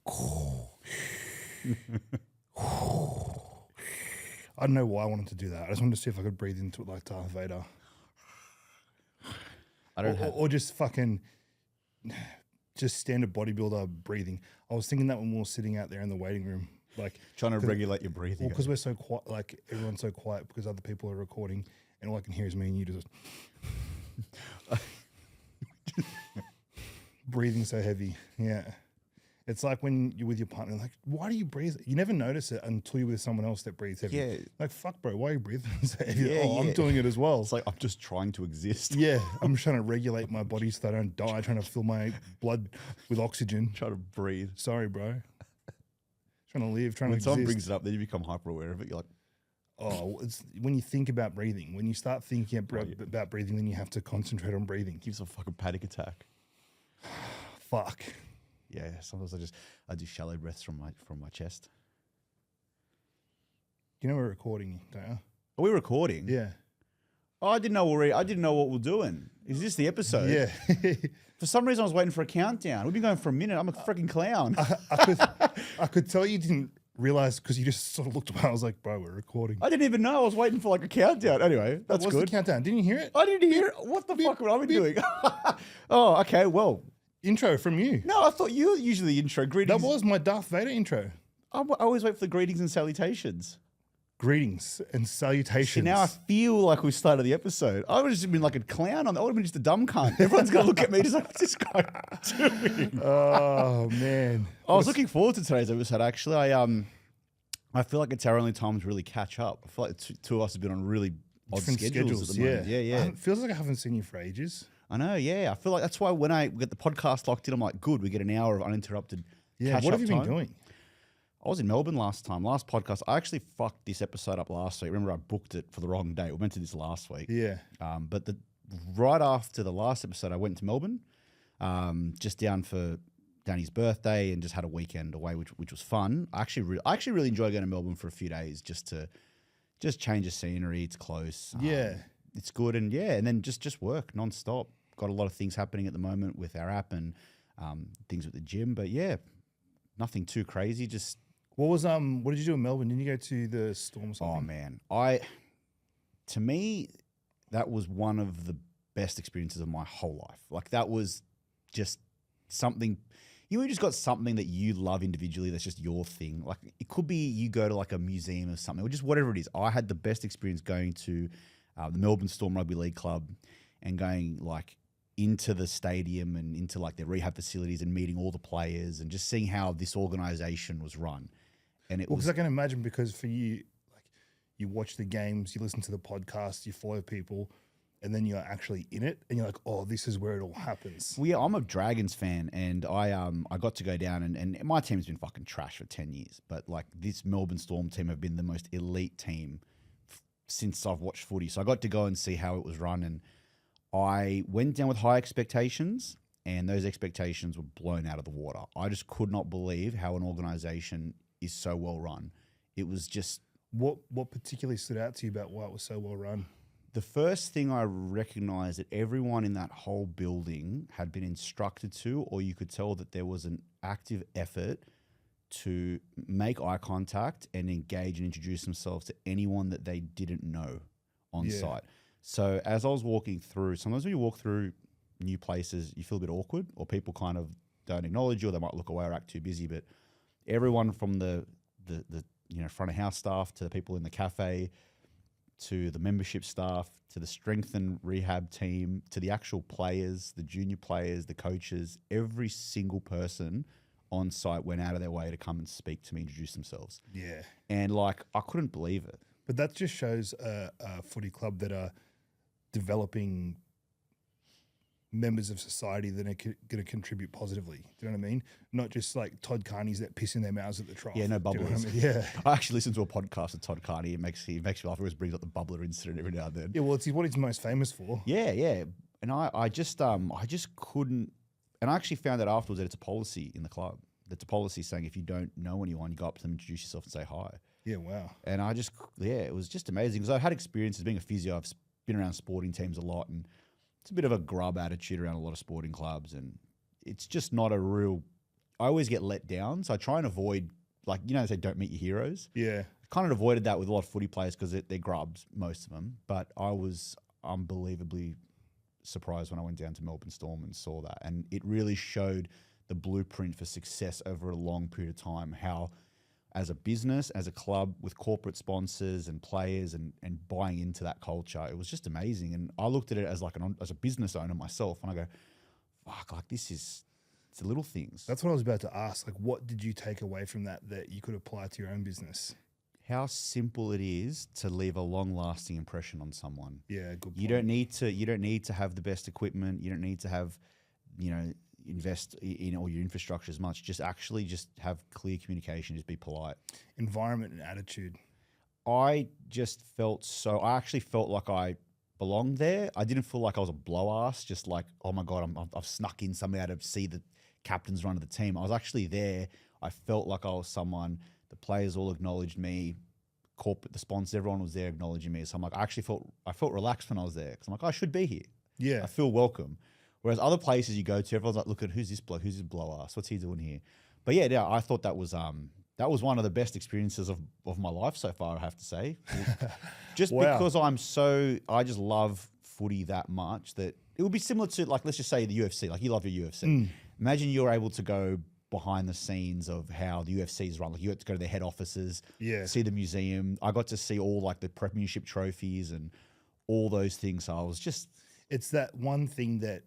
I don't know why I wanted to do that. I just wanted to see if I could breathe into it like Darth Vader. Or just fucking just standard bodybuilder breathing. I was thinking that when we were sitting out there in the waiting room, like trying to regulate your breathing. Well, because we're so quiet, like everyone's so quiet because other people are recording, and all I can hear is me and you just breathing so heavy. Yeah. It's like when you're with your partner, like, why do you breathe? You never notice it until you're with someone else that breathes heavy. Yeah. Like, fuck, bro, why are you breathing so heavy? Yeah, I'm doing it as well. It's like I'm just trying to exist. Yeah, I'm trying to regulate my body so I don't die, trying to fill my blood with oxygen. Trying to breathe. Sorry, bro. Trying to live, trying When to someone exist. brings it up, then you become hyper aware of it. You're like, Oh, it's when you think about breathing. When you start thinking about breathing, then you have to concentrate on breathing. gives a fucking panic attack. Fuck. Yeah, sometimes I do shallow breaths from my chest. You know we're recording, don't you? Are we recording? Yeah. Oh, I didn't know what we're doing. Is this the episode? Yeah. For some reason, I was waiting for a countdown. We've been going for a minute. I'm a freaking clown. I could tell you didn't realize because you just sort of looked away. I was like, bro, we're recording. I didn't even know. I was waiting for like a countdown. Anyway, that's What's good. the countdown? Didn't you hear it? I didn't hear it. What the fuck have I been doing? Oh, okay. Well, Intro from you. no, I thought you were usually the intro. Greetings. That was my Darth Vader intro. I always wait for the greetings and salutations. Greetings and salutations. See, now I feel like we started the episode. I would have just been like a clown on that. I would have been just a dumb cunt. Everyone's going to look at me just like, what's this guy doing? Oh, man. I was looking forward to today's episode, actually. I feel like it's our only time to really catch up. I feel like the two of us have been on really odd Different schedules at the moment. Yeah. It feels like I haven't seen you for ages. I know, yeah. I feel like that's why when I get the podcast locked in, I'm like, good, we get an hour of uninterrupted Yeah. catch-up What have you been time. doing? I was in Melbourne last podcast. I actually fucked this episode up last week. Remember, I booked it for the wrong day. We went to this last week. Yeah. But right after the last episode, I went to Melbourne, just down for Danny's birthday, and just had a weekend away, which was fun. I actually really enjoy going to Melbourne for a few days just to change the scenery. It's close. Yeah. It's good, and then just work nonstop. Got a lot of things happening at the moment with our app and things with the gym, but yeah, nothing too crazy. Just What did you do in Melbourne? Didn't you go to the Storm or something? oh man, to me, that was one of the best experiences of my whole life. Like that was just something. You just got something that you love individually that's just your thing. Like it could be you go to like a museum or something or just whatever it is. I had the best experience going to the Melbourne Storm Rugby League Club and going like into the stadium and into like their rehab facilities and meeting all the players and just seeing how this organization was run. And it was because I can imagine because for you, like you watch the games, you listen to the podcast, you follow people, and then you're actually in it, and you're like, oh, this is where it all happens. Well, yeah, I'm a Dragons fan, and I got to go down, and my team's been fucking trash for 10 years, but like this Melbourne Storm team have been the most elite team since I've watched footy. So I got to go and see how it was run, and I went down with high expectations, and those expectations were blown out of the water. I just could not believe how an organization is so well run. It was just... What particularly stood out to you about why it was so well run? The first thing I recognized that everyone in that whole building had been instructed to, or you could tell that there was an active effort to make eye contact and engage and introduce themselves to anyone that they didn't know on site. So as I was walking through, sometimes when you walk through new places, you feel a bit awkward or people kind of don't acknowledge you or they might look away or act too busy. But everyone from the front of house staff to the people in the cafe to the membership staff, to the strength and rehab team, to the actual players, the junior players, the coaches, every single person on site went out of their way to come and speak to me, introduce themselves. Yeah. And like, I couldn't believe it. But that just shows a footy club that are developing members of society that are going to contribute positively. Do you know what I mean? Not just like Todd Carney's that piss in their mouths at the trough. Yeah, no Do you know what bubblers. I mean? Yeah. I actually listened to a podcast with Todd Carney. It makes me laugh. He always brings up the bubbler incident every now and then. Yeah, well, it's what he's most famous for. Yeah. And I just couldn't. And I actually found out afterwards that it's a policy in the club. That's a policy saying if you don't know anyone, you go up to them, introduce yourself, and say hi. Yeah, wow. And it was just amazing because I've had experiences being a physio. I've been around sporting teams a lot, and it's a bit of a grub attitude around a lot of sporting clubs, and it's just not a real. I always get let down. So I try and avoid, like, you know, they say don't meet your heroes. Yeah. Kind of avoided that with a lot of footy players because they're grubs, most of them. But I was unbelievably surprised when I went down to Melbourne Storm and saw that. And it really showed the blueprint for success over a long period of time, how as a business, as a club, with corporate sponsors and players and buying into that culture, it was just amazing. And I looked at it as like as a business owner myself, and I go, fuck, like it's the little things. That's what I was about to ask. Like, what did you take away from that you could apply to your own business? How simple it is to leave a long-lasting impression on someone. Yeah, good point. You don't need to have the best equipment. You don't need to have, you know, invest in all your infrastructure as much. Just have clear communication. Just be polite. Environment and attitude. I actually felt like I belonged there. I didn't feel like I was a blow ass. Just like, oh my god, I've snuck in somehow to see the captain's run of the team. I was actually there. I felt like I was someone. The players all acknowledged me. The sponsors, everyone was there acknowledging me. So I'm like, I felt relaxed when I was there because I'm like, I should be here. Yeah, I feel welcome. Whereas other places you go to, everyone's like, look at who's this bloke, who's this blow ass, what's he doing here? But yeah, I thought that was one of the best experiences of my life so far, I have to say. Just because I just love footy that much that it would be similar to, like, let's just say the UFC. Like, you love your UFC. Imagine you're able to go behind the scenes of how the UFC is run. Like, you get to go to their head offices, see the museum. I got to see all like the premiership trophies and all those things. So I was just... It's that one thing that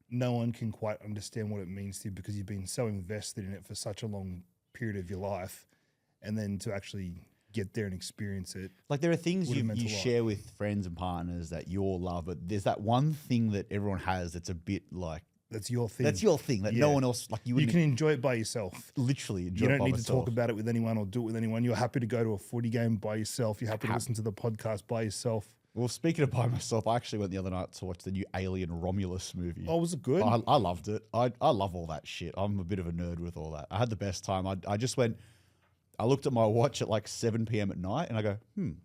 no one can quite understand what it means to you because you've been so invested in it for such a long period of your life, and then to actually get there and experience it. Like, there are things you share with friends and partners that you all love, but there's that one thing that everyone has that's a bit like... That's your thing. That's your thing that no one else... like you can enjoy it by yourself. Literally enjoy it by You don't need myself. to talk about it with anyone or do it with anyone. You're happy to go to a footy game by yourself. You're happy to listen to the podcast by yourself. Well, speaking of by myself, I actually went the other night to watch the new Alien Romulus movie. Oh, was it good? I loved it. I love all that shit. I'm a bit of a nerd with all that. I had the best time. I just went... I looked at my watch at like 7 p.m. at night and I go,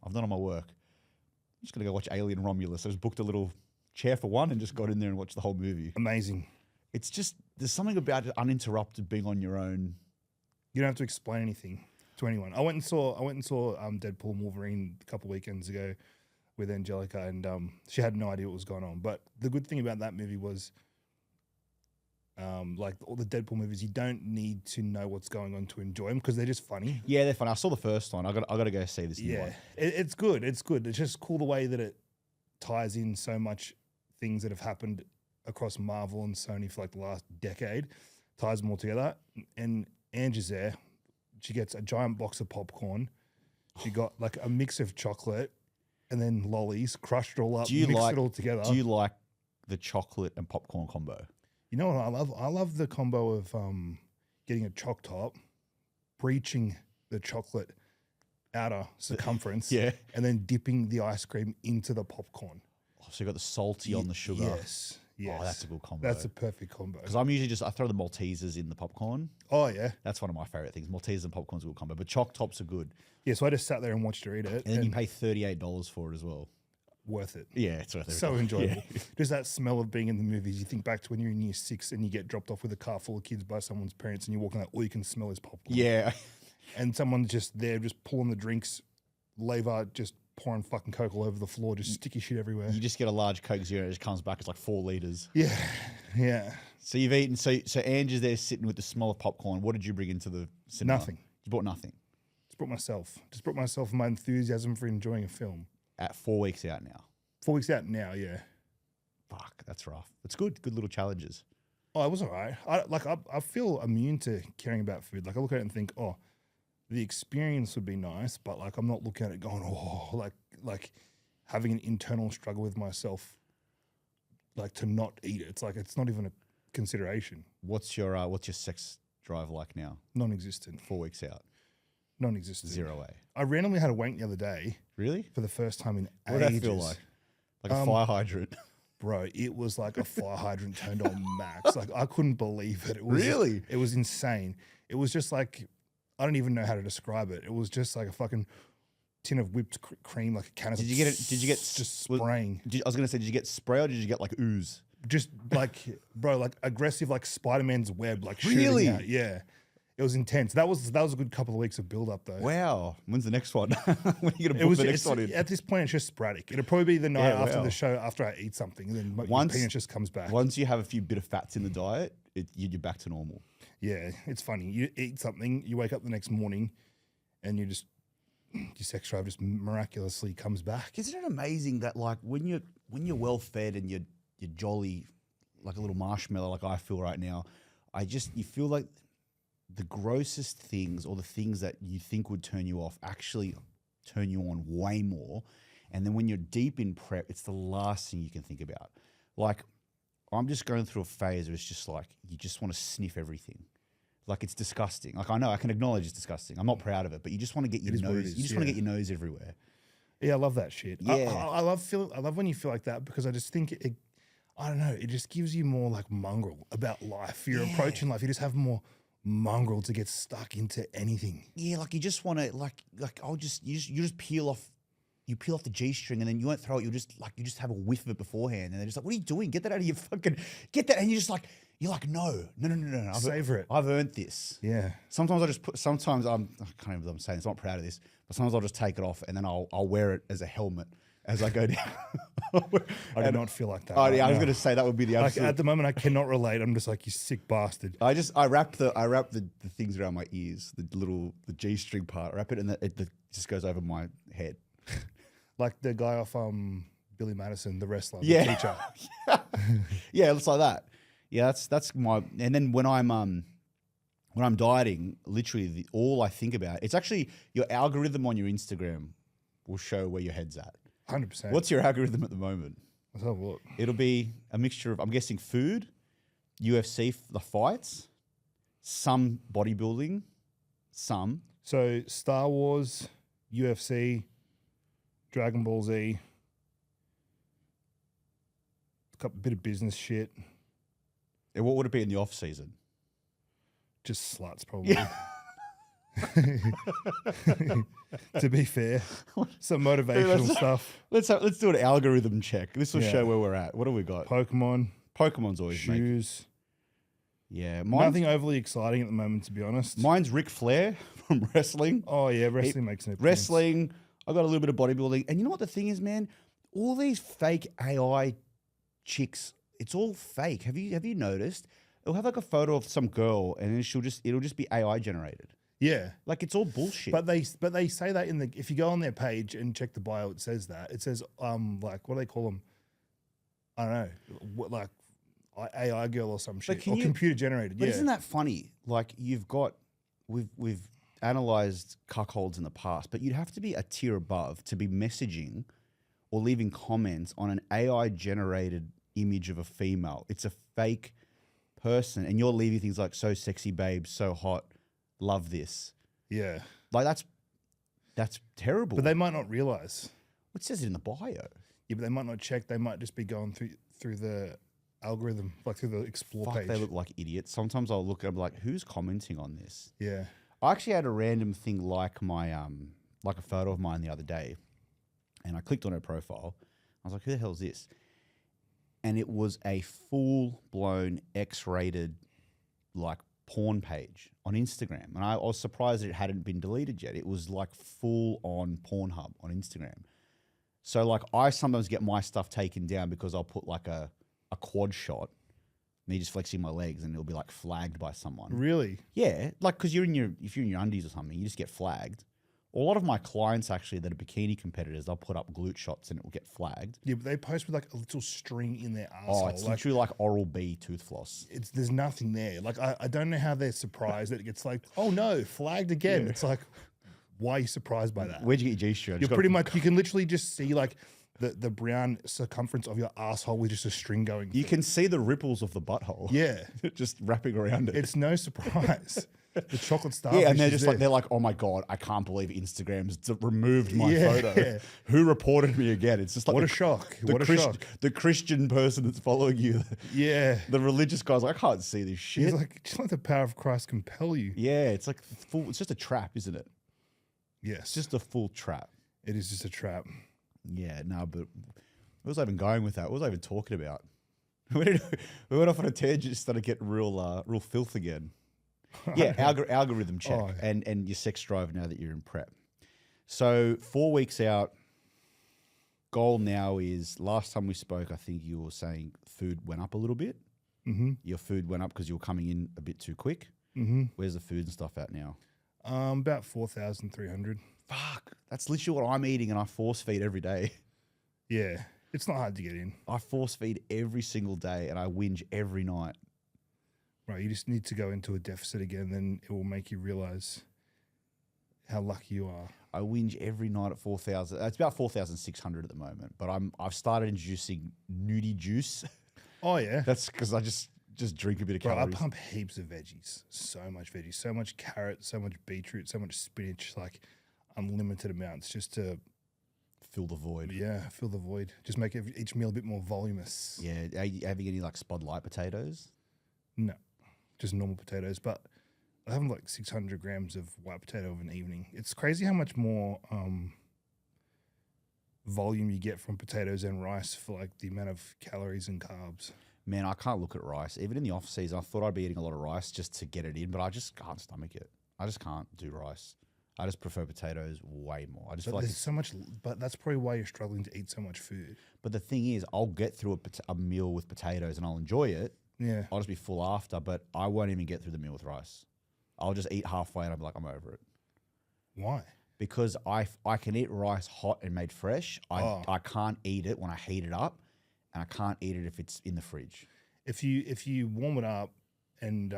I've done all my work. I'm just going to go watch Alien Romulus. I just booked a little chair for one and just got in there and watched the whole movie. Amazing. It's just, there's something about it uninterrupted being on your own. You don't have to explain anything to anyone. I went and saw Deadpool and Wolverine a couple of weekends ago with Angelica, and she had no idea what was going on. But the good thing about that movie was, like all the Deadpool movies, you don't need to know what's going on to enjoy them because they're just funny. Yeah, they're funny. I saw the first one. I got to go see this new one. It's good. It's good. It's just cool the way that it ties in so much things that have happened across Marvel and Sony for like the last decade, ties them all together. And Angie's there. She gets a giant box of popcorn. She got like a mix of chocolate and then lollies, crushed it all up, mixed it all together. Do you like the chocolate and popcorn combo? You know what I love? I love the combo of getting a choc top, breaching the chocolate outer circumference, and then dipping the ice cream into the popcorn. Oh, so you got the salty on the sugar. Yes. Oh, that's a good combo. That's a perfect combo. Because I'm usually I throw the Maltesers in the popcorn. Oh, yeah. That's one of my favorite things. Maltesers and popcorn's a good combo, but choc tops are good. Yeah, so I just sat there and watched her eat it. And then you pay $38 for it as well. Worth it. Yeah, it's worth it. So enjoyable. Yeah. Just that smell of being in the movies. You think back to when you're in year 6 and you get dropped off with a car full of kids by someone's parents and you're walking out, all you can smell is popcorn. Yeah. And someone's just there, just pulling the drinks, Levar just pouring fucking Coke all over the floor, just sticky shit everywhere. You just get a large Coke Zero, it just comes back, it's like 4 litres. Yeah, yeah. So you've eaten, so Angie's there sitting with the smell of popcorn. What did you bring into the cinema? Nothing. You bought nothing? Just brought myself my enthusiasm for enjoying a film. At 4 weeks out now? 4 weeks out now, yeah. Fuck, that's rough. It's good little challenges. Oh, it was all right. I feel immune to caring about food. Like I look at it and think, oh, the experience would be nice, but like I'm not looking at it going, oh, like having an internal struggle with myself, like to not eat it. It's like it's not even a consideration. What's your sex drive like now? Non-existent. 4 weeks out. Non-existent. 0A. I randomly had a wank the other day. Really? For the first time in ages. What did that feel like? Like a fire hydrant? Bro, it was like a fire hydrant turned on max. Like I couldn't believe it. It was really? It was insane. It was just like, I don't even know how to describe it. It was just like a fucking tin of whipped cream, like a canister. Did you get just spraying? I was gonna say, did you get spray or did you get like ooze? just like, bro, like aggressive, like Spider-Man's web, like Really? shooting out. Yeah, it was intense. That was a good couple of weeks of build up though. Wow. When's the next one? When are you going to It book was the next one in? at this point it's just sporadic. It'll probably be the night Yeah, after wow. the show, after I eat something, and then my penis just comes back. Once you have a few bit of fats in the diet, you're back to normal. Yeah, it's funny. You eat something, you wake up the next morning, and your sex drive just miraculously comes back. Isn't it amazing that like when you're well fed and you're jolly, like a little marshmallow, like I feel right now, you feel like the grossest things or the things that you think would turn you off actually turn you on way more. And then when you're deep in prep, it's the last thing you can think about. Like I'm just going through a phase where it's just like you just want to sniff everything. Like it's disgusting. Like I know I can acknowledge it's disgusting. I'm not proud of it, but you just want to get your nose. You just want to get your nose everywhere. Yeah, I love that shit. Yeah. I love when you feel like that because I just think I don't know, it just gives you more like mongrel about life. You're approaching life. You just have more mongrel to get stuck into anything. Yeah, like you just want to like you just peel off. You peel off the G-string and then you won't throw it. You just have a whiff of it beforehand, and they're just like, "What are you doing? Get that out of your fucking get that!" And you're like, "No. Savor it. I've earned this." Yeah. Sometimes I can't even believe I'm saying this. I'm not proud of this, but sometimes I'll just take it off and then I'll wear it as a helmet as I go down. I do not feel like that. Oh yeah, I was No. going to say that would be the Like absolute. at the moment, I cannot relate. I'm just like, you sick bastard. I wrap the things around my ears, the G-string part. I wrap it and it just goes over my head. Like the guy off Billy Madison, the wrestler, Yeah. the teacher. Yeah, it's like that. Yeah, that's my. And then when I'm dieting, literally all I think about, it's actually your algorithm on your Instagram will show where your head's at. 100%. What's your algorithm at the moment? Let's have a look. It'll be a mixture of, I'm guessing, food, UFC, the fights, some bodybuilding, some. So Star Wars, UFC, Dragon Ball Z, a bit of business shit. And what would it be in the off season? Just sluts, probably. To be fair, some motivational stuff. Let's do an algorithm check. This will Yeah. show where we're at. What do we got? Pokemon, Pokemon's always make. shoes. Yeah, Nothing overly exciting at the moment, to be honest. mine's Ric Flair from wrestling. Oh yeah, wrestling makes an appearance. Wrestling. I got a little bit of bodybuilding, and you know what the thing is, man? All these fake AI chicks, it's all fake. Have you noticed? It'll have like a photo of some girl, and then it'll just be AI generated. Yeah, Like it's all bullshit. but they say that if you go on their page and check the bio, it says that. It says like, what do they call them? I don't know, like AI girl or some shit, or computer generated. But yeah, isn't that funny? Like we've analyzed cuckolds in the past, but you'd have to be a tier above to be messaging or leaving comments on an AI generated image of a female. It's a fake person, and you're leaving things like "so sexy, babe, so hot, love this." yeah. Like that's terrible. But they might not realize. It says it in the bio. Yeah, but they might not check. They might just be going through the algorithm, like through the explore Fuck, page. they look like idiots. Sometimes I'll look and I'm like, who's commenting on this? Yeah. I actually had a random thing like my like a photo of mine the other day, and I clicked on her profile. I was like, who the hell is this? And it was a full-blown X-rated like porn page on Instagram. And I was surprised that it hadn't been deleted yet. It was like full-on Pornhub on Instagram. So like I sometimes get my stuff taken down because I'll put like a quad shot, me just flexing my legs, and it'll be like flagged by someone. Really? Yeah, like because if you're in your undies or something, you just get flagged. A lot of my clients actually that are bikini competitors, they'll put up glute shots and it will get flagged. Yeah, but they post with like a little string in their Oh, asshole. it's like, literally like Oral-B tooth floss. there's nothing there. Like I don't know how they're surprised that it gets like, oh no, flagged again. Yeah. It's like, why are you surprised by that? Where'd you get your G-string? You're pretty much, you can literally just see like the brown circumference of your asshole with just a string going. You can see the ripples of the butthole. Yeah. just wrapping around it. It's no surprise. The chocolate starfish. Yeah, and they're is just there. like, they're like, oh my God, I can't believe Instagram's removed my Yeah. photo. Who reported me again? It's just like What a shock. What a shock. The Christian person that's following you. Yeah. The religious guy's like, I can't see this shit. He's like, just let the power of Christ compel you. Yeah, it's like it's just a trap, isn't it? Yes. It's just a full trap. It is just a trap. Yeah, no, but where was I even going with that? What was I even talking about? we went off on a tangent, started getting real filth again. Yeah, algorithm check Oh. and your sex drive now that you're in prep. So 4 weeks out, goal now is, last time we spoke, I think you were saying food went up a little bit. Mm-hmm. Your food went up because you were coming in a bit too quick. Mm-hmm. Where's the food and stuff at now? About 4,300. Fuck, that's literally what I'm eating, and I force feed every day. Yeah, it's not hard to get in. I force feed every single day, and I whinge every night. Right, you just need to go into a deficit again, then it will make you realize how lucky you are. I whinge every night at 4,000. It's about 4,600 at the moment, but I've started introducing nudie juice. Oh yeah, That's because I just drink a bit of bro. I calories. pump heaps of veggies, so much veggies, so much carrot, so much beetroot, so much spinach, like unlimited amounts, just to Fill the void. fill the void. Just make each meal a bit more voluminous. Yeah. Are you having any like spud light potatoes? No, just normal potatoes, but I have like 600 grams of white potato of an evening. It's crazy how much more volume you get from potatoes and rice for like the amount of calories and carbs. Man, I can't look at rice. Even in the off season, I thought I'd be eating a lot of rice just to get it in, but I just can't stomach it. I just can't do rice. I just prefer potatoes way more. I just But feel like there's so much, but that's probably why you're struggling to eat so much food. But the thing is, I'll get through a meal with potatoes and I'll enjoy it. Yeah. I'll just be full after, but I won't even get through the meal with rice. I'll just eat halfway and I'm like, I'm over it. Why? Because I can eat rice hot and made fresh. I can't eat it when I heat it up, and I can't eat it if it's in the fridge. If you warm it up and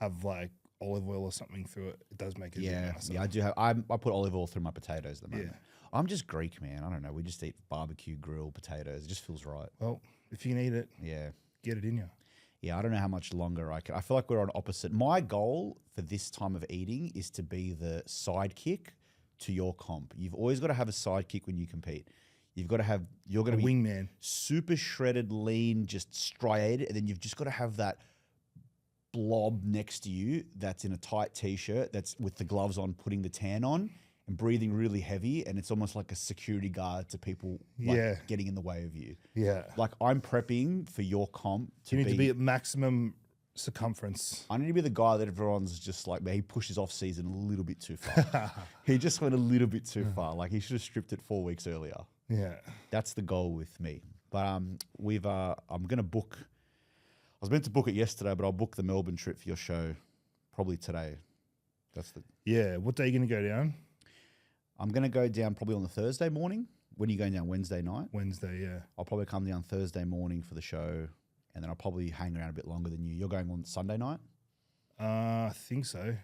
have like olive oil or something through it, it does make it a bit nicer. Yeah, I do have. I put olive oil through my potatoes at the moment. Yeah. I'm just Greek, man. I don't know. We just eat barbecue, grill, potatoes. It just feels right. Well, if you can eat it, Yeah. get it in you. Yeah, I don't know how much longer I can. I feel like we're on opposite. My goal for this time of eating is to be the sidekick to your comp. You've always got to have a sidekick when you compete. You've got to have, you're going A to be wingman. super shredded, lean, just striated, and then you've just got to have that blob next to you that's in a tight t-shirt, that's with the gloves on, putting the tan on and breathing really heavy, and it's almost like a security guard to people like getting in the way of you. Yeah. Like I'm prepping for your comp You need to be at maximum circumference. I need to be the guy that everyone's just like, man, he pushes off season a little bit too far. He just went a little bit too far. Like he should have stripped it 4 weeks earlier. Yeah. That's the goal with me. But I'm gonna book. I was meant to book it yesterday, but I'll book the Melbourne trip for your show probably today. That's the. Yeah. What day are you going to go down? I'm gonna go down probably on the Thursday morning. When are you going down? Wednesday night. Wednesday. Yeah. I'll probably come down Thursday morning for the show, and then I'll probably hang around a bit longer than you. You're going on Sunday night. I think so.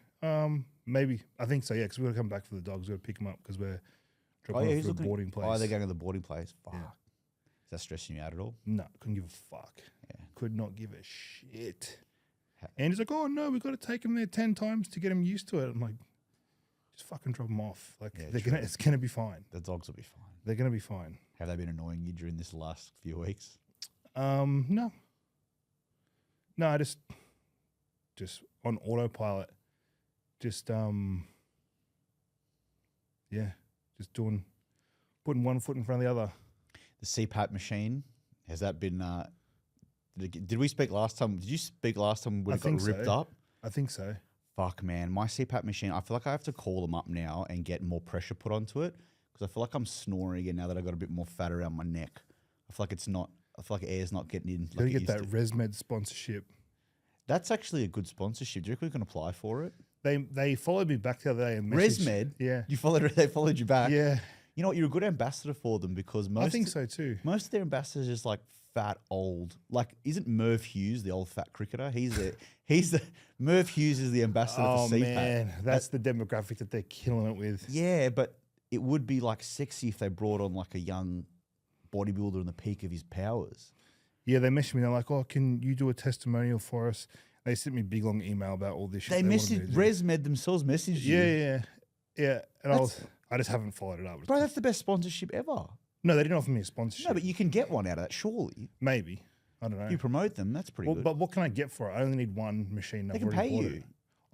Maybe. I think so. Yeah, because we're gonna come back for the dogs. We're gonna pick them up because we're dropping off to a boarding place. Oh, they're going to the boarding place. Fuck. Yeah. Is that stressing you out at all? No, couldn't give a fuck. Yeah. Could not give a shit. And he's like, oh no, we've got to take him there 10 times to get him used to it. I'm like, just fucking drop them off. Like it's gonna be fine. The dogs will be fine. They're gonna be fine. Have they been annoying you during this last few weeks? No. No, I just on autopilot. Just just putting one foot in front of the other. The CPAP machine, has that been did we speak last time? Did you speak last time when it got ripped up? I think so. Fuck, man. My CPAP machine, I feel like I have to call them up now and get more pressure put onto it because I feel like I'm snoring again now that I've got a bit more fat around my neck. I feel like air's not getting in. You gotta get that ResMed sponsorship. That's actually a good sponsorship. Do you reckon we can apply for it? They followed me back the other day and ResMed? Yeah. They followed you back? Yeah. You know what? You're a good ambassador for them because I think so too. Most of their ambassadors are just like fat old. Like, isn't Merv Hughes the old fat cricketer? Merv Hughes is the ambassador for CPAP. Oh man, that's the demographic that they're killing it with. Yeah, but it would be like sexy if they brought on like a young bodybuilder in the peak of his powers. Yeah, they messaged me. They're like, "Oh, can you do a testimonial for us?" They sent me a big long email about all this shit. They messaged ResMed themselves. Messaged you. Yeah. And I just haven't followed it up. Bro, that's the best sponsorship ever. No, they didn't offer me a sponsorship. No, but you can get one out of that, surely. Maybe. I don't know. If you promote them, that's pretty good. But what can I get for it? I only need one machine. They can pay you. It.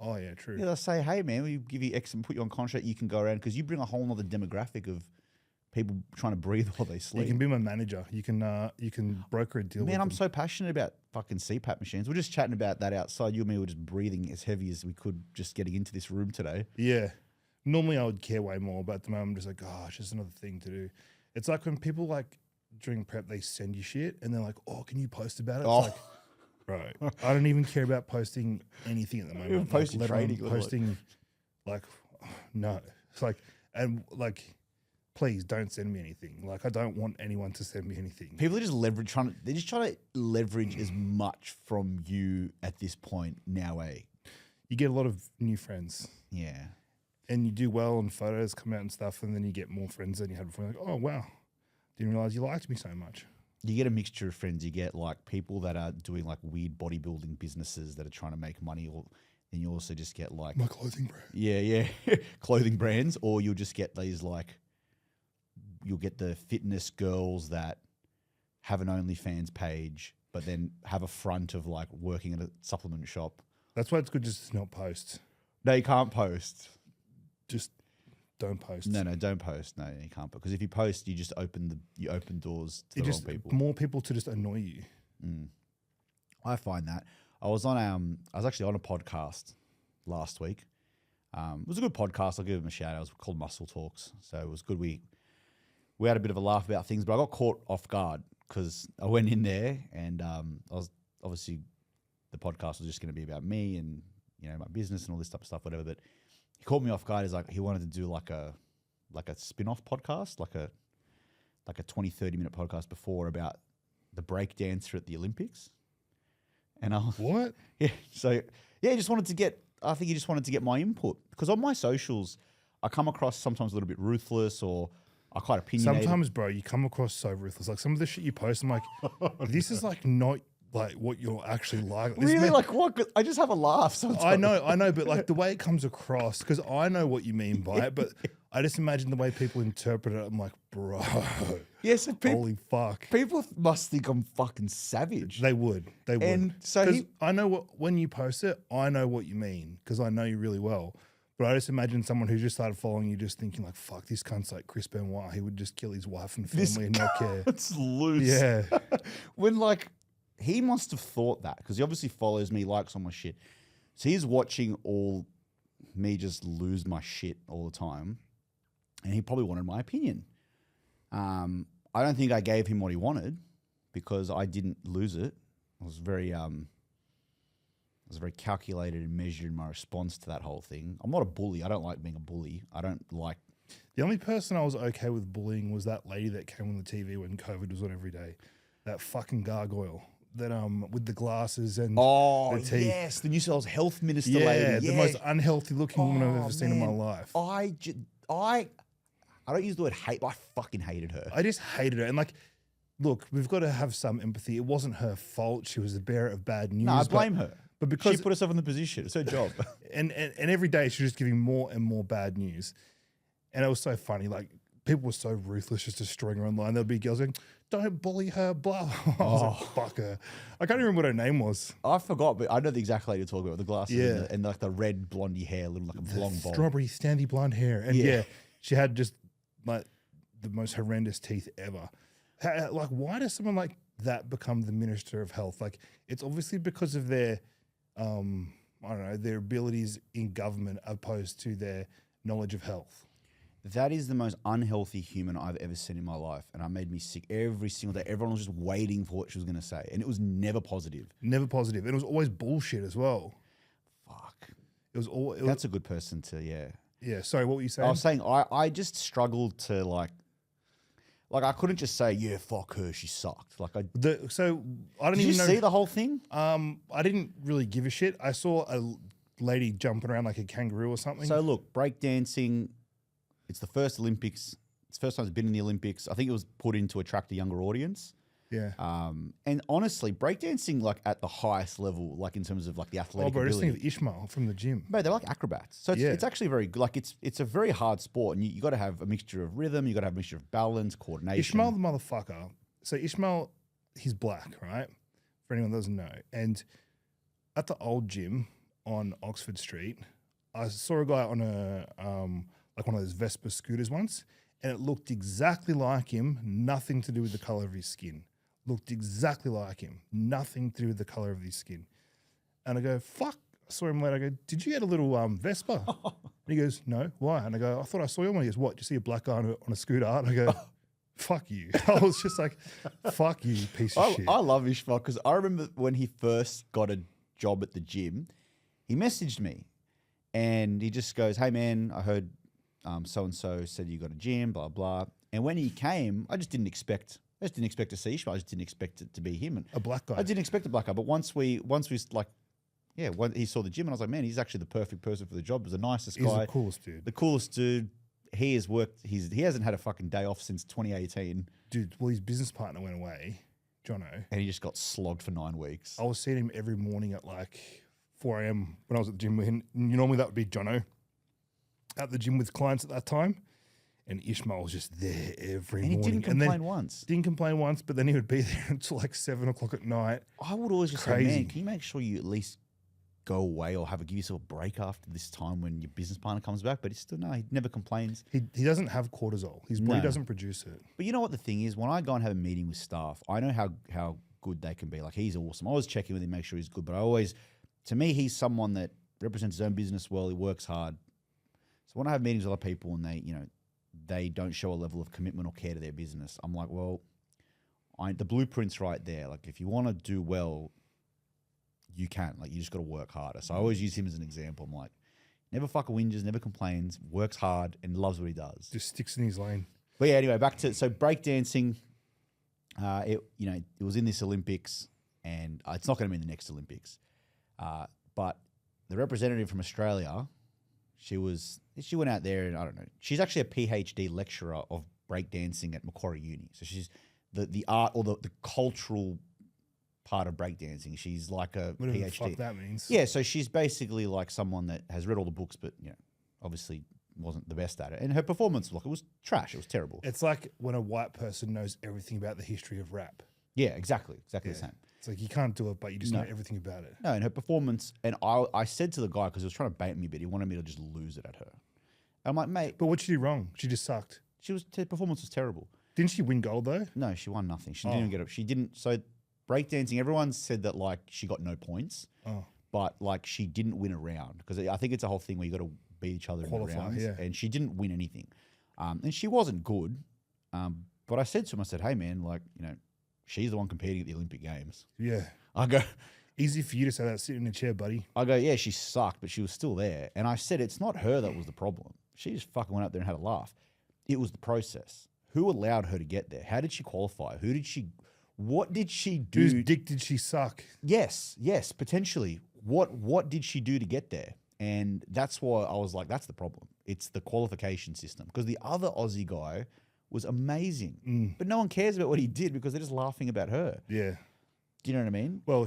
Oh yeah, true. Yeah, they'll say, hey man, we give you X and put you on contract. You can go around because you bring a whole other demographic of people trying to breathe while they You sleep. can be my manager. You can broker a deal with Man, I'm them. so passionate about fucking CPAP machines. We're just chatting about that outside. You and me were just breathing as heavy as we could just getting into this room today. Yeah. Normally I would care way more, but at the moment I'm just like, oh, it's just another thing to do. It's like when people like during prep, they send you shit and they're like, oh, can you post about it? It's like, bro, I don't even care about posting anything at the moment. Even posting let alone training, like- posting like, no. It's like, and like, please don't send me anything. Like, I don't want anyone to send me anything. People are just they're just trying to leverage as much from you at this point now, eh? You get a lot of new friends. Yeah. And you do well and photos come out and stuff, and then you get more friends than you had before. You're like, oh, wow. Didn't realize you liked me so much. You get a mixture of friends. You get like people that are doing like weird bodybuilding businesses that are trying to make money, or then you also just get like My clothing brand. yeah, clothing brands, or you'll just get these like you'll get the fitness girls that have an OnlyFans page, but then have a front of like working at a supplement shop. That's why it's good just to not post. No, you can't post. Just don't post. No, don't post. No, you can't, because if you post, you just open doors to the wrong people. More people to just annoy you. I find that I was actually on a podcast last week. It was a good podcast. I'll give them a shout out. It was called Muscle Talks, so it was good. We had a bit of a laugh about things, but I got caught off guard because I went in there and I was obviously the podcast was just going to be about me and my business and all this type of stuff, whatever. But he caught me off guard. He's like, he wanted to do like a spin-off podcast, like a 20, 30-minute podcast before about the break dancer at the Olympics. And I was, What? yeah, so yeah, I think he just wanted to get my input, because on my socials, I come across sometimes a little bit ruthless or I quite opinionated. Sometimes, bro, you come across so ruthless. Like some of the shit you post, I'm like, this is like not like what you're actually like. This Really? man- Like what? 'Cause I just have a laugh sometimes. I know, but like the way it comes across, because I know what you mean by it, but I just imagine the way people interpret it. I'm like, bro, Yes, yeah, so holy fuck. people must think I'm fucking savage. They would. And so 'Cause he- I know when you post it, I know what you mean because I know you really well. But I just imagine someone who just started following you just thinking like, fuck, this cunt's like Chris Benoit. He would just kill his wife and family and not care. It's loose. Yeah. When like he must have thought that, because he obviously follows me, likes all my shit. So he's watching all me just lose my shit all the time, and he probably wanted my opinion. I don't think I gave him what he wanted because I didn't lose it. I was very calculated and measured in my response to that whole thing. I'm not a bully. I don't like being a bully. I don't like. The only person I was okay with bullying was that lady that came on the TV when COVID was on every day. That fucking gargoyle. That with the glasses and the teeth. Yes, the New South Wales Health Minister Yeah, lady. the most unhealthy looking woman I've Oh, ever seen in my man. life. I don't use the word hate, but I fucking hated her. I just hated her. And like, look, we've got to have some empathy. It wasn't her fault. She was the bearer of bad news. No, I blame her. But because She put herself in the position. It's her job. and every day she was just giving more and more bad news. And it was so funny. Like, people were so ruthless just destroying her online. There'll be girls going, don't bully her, blah. I was like, fuck her. I can't even remember what her name was. I forgot, but I know the exact lady you're talking about, with the glasses Yeah. and like the red blondie hair, little like a long bowl. Strawberry, standy blonde hair. And Yeah. yeah, she had just like the most horrendous teeth ever. Like, why does someone like that become the Minister of Health? Like, it's obviously because of their, I don't know, their abilities in government opposed to their knowledge of health. That is the most unhealthy human I've ever seen in my life. And it made me sick every single day. Everyone was just waiting for what she was going to say. And it was never positive. Never positive. And it was always bullshit as well. Fuck. It was all. That's a good person to, yeah. Yeah. Sorry, what were you saying? I was saying I just struggled to like I couldn't just say, yeah, fuck her, she sucked. Like So I don't did you even know. see the whole thing? I didn't really give a shit. I saw a lady jumping around like a kangaroo or something. So look, breakdancing, it's the first Olympics. It's the first time it's been in the Olympics. I think it was put in to attract a younger audience. yeah. And honestly, breakdancing like at the highest level, like in terms of like the athletic Bro, just think ability. of Ishmael from the gym. Mate, they're like acrobats. So Yeah. it's actually very good. Like it's a very hard sport, and you got to have a mixture of rhythm. You got to have a mixture of balance, coordination. Ishmael the motherfucker. So Ishmael, he's black, right? For anyone that doesn't know. And at the old gym on Oxford Street, I saw a guy on a like one of those Vespa scooters once, and it looked exactly like him, nothing to do with the color of his skin. Looked exactly like him, nothing to do with the color of his skin. And I go, fuck. I saw him later. I go, did you get a little Vespa? And he goes, no, why? And I go, I thought I saw you on one. He goes, what? Do you see a black guy on a scooter? And I go, fuck you. I was just like, fuck you, piece of shit. I love Ishmael because I remember when he first got a job at the gym, he messaged me and he just goes, hey man, I heard so-and-so said you got a gym, blah, blah. And when he came, I just didn't expect to see Ishmael. I just didn't expect it to be him. And A black guy. I didn't expect a black guy. But once we like, yeah, when he saw the gym and I was like, man, he's actually the perfect person for the job. He's the nicest He's guy. the coolest dude. The coolest dude. He has worked, he hasn't had a fucking day off since 2018. Dude, well, his business partner went away, Jono. And he just got slogged for 9 weeks. I was seeing him every morning at like 4 a.m. when I was at the gym with him. Normally that would be Jono at the gym with clients at that time. And Ishmael was just there every And he morning. didn't complain once. Didn't complain once, but then he would be there until like 7 o'clock at night. I would always just say, Crazy. man, can you make sure you at least go away or give yourself a break after this time when your business partner comes back? But he never complains. He doesn't have cortisol. His body No. doesn't produce it. But you know what the thing is? When I go and have a meeting with staff, I know how good they can be. Like, he's awesome. I always check in with him, make sure he's good. But to me, he's someone that represents his own business well. He works hard. So when I have meetings with other people and they don't show a level of commitment or care to their business, I'm like, well, the blueprint's right there. Like, if you want to do well, you can. Like, you just got to work harder. So I always use him as an example. I'm like, never fucking whinges, never complains, works hard, and loves what he does. Just sticks in his lane. But yeah, anyway, back to breakdancing. It was in this Olympics, and it's not going to be in the next Olympics. But the representative from Australia, she went out there, and I don't know. She's actually a PhD lecturer of breakdancing at Macquarie Uni. So she's the art or the cultural part of breakdancing. She's like a Whatever PhD. the fuck that means. Yeah, so she's basically like someone that has read all the books, but obviously wasn't the best at it. And her performance, look, it was trash. It was terrible. It's like when a white person knows everything about the history of rap. Yeah, exactly the same. It's like you can't do it, but you just know everything about it. No, and her performance, and I said to the guy, because he was trying to bait me a bit, he wanted me to just lose it at her. I'm like, mate, But what she do wrong? She just sucked. her performance was terrible. Didn't she win gold though? No, she won nothing. She didn't even get it. She didn't. So breakdancing, everyone said that like she got no points, but like she didn't win a round, because I think it's a whole thing where you got to beat each other in the rounds, and she didn't win anything, and she wasn't good. But I said to him, I said, hey man, like she's the one competing at the Olympic Games. Yeah. I go, Easy for you to say that sitting in a chair, buddy. yeah, she sucked, but she was still there. And I said, it's not her that was the problem. She just fucking went up there and had a laugh. It was the process. Who allowed her to get there? How did she qualify? What did she do? Whose dick did she suck? Yes, potentially. What did she do to get there? And that's why I was like, that's the problem. It's the qualification system. Because the other Aussie guy was amazing. But no one cares about what he did because they're just laughing about her. Yeah. Do you know what I mean? Well,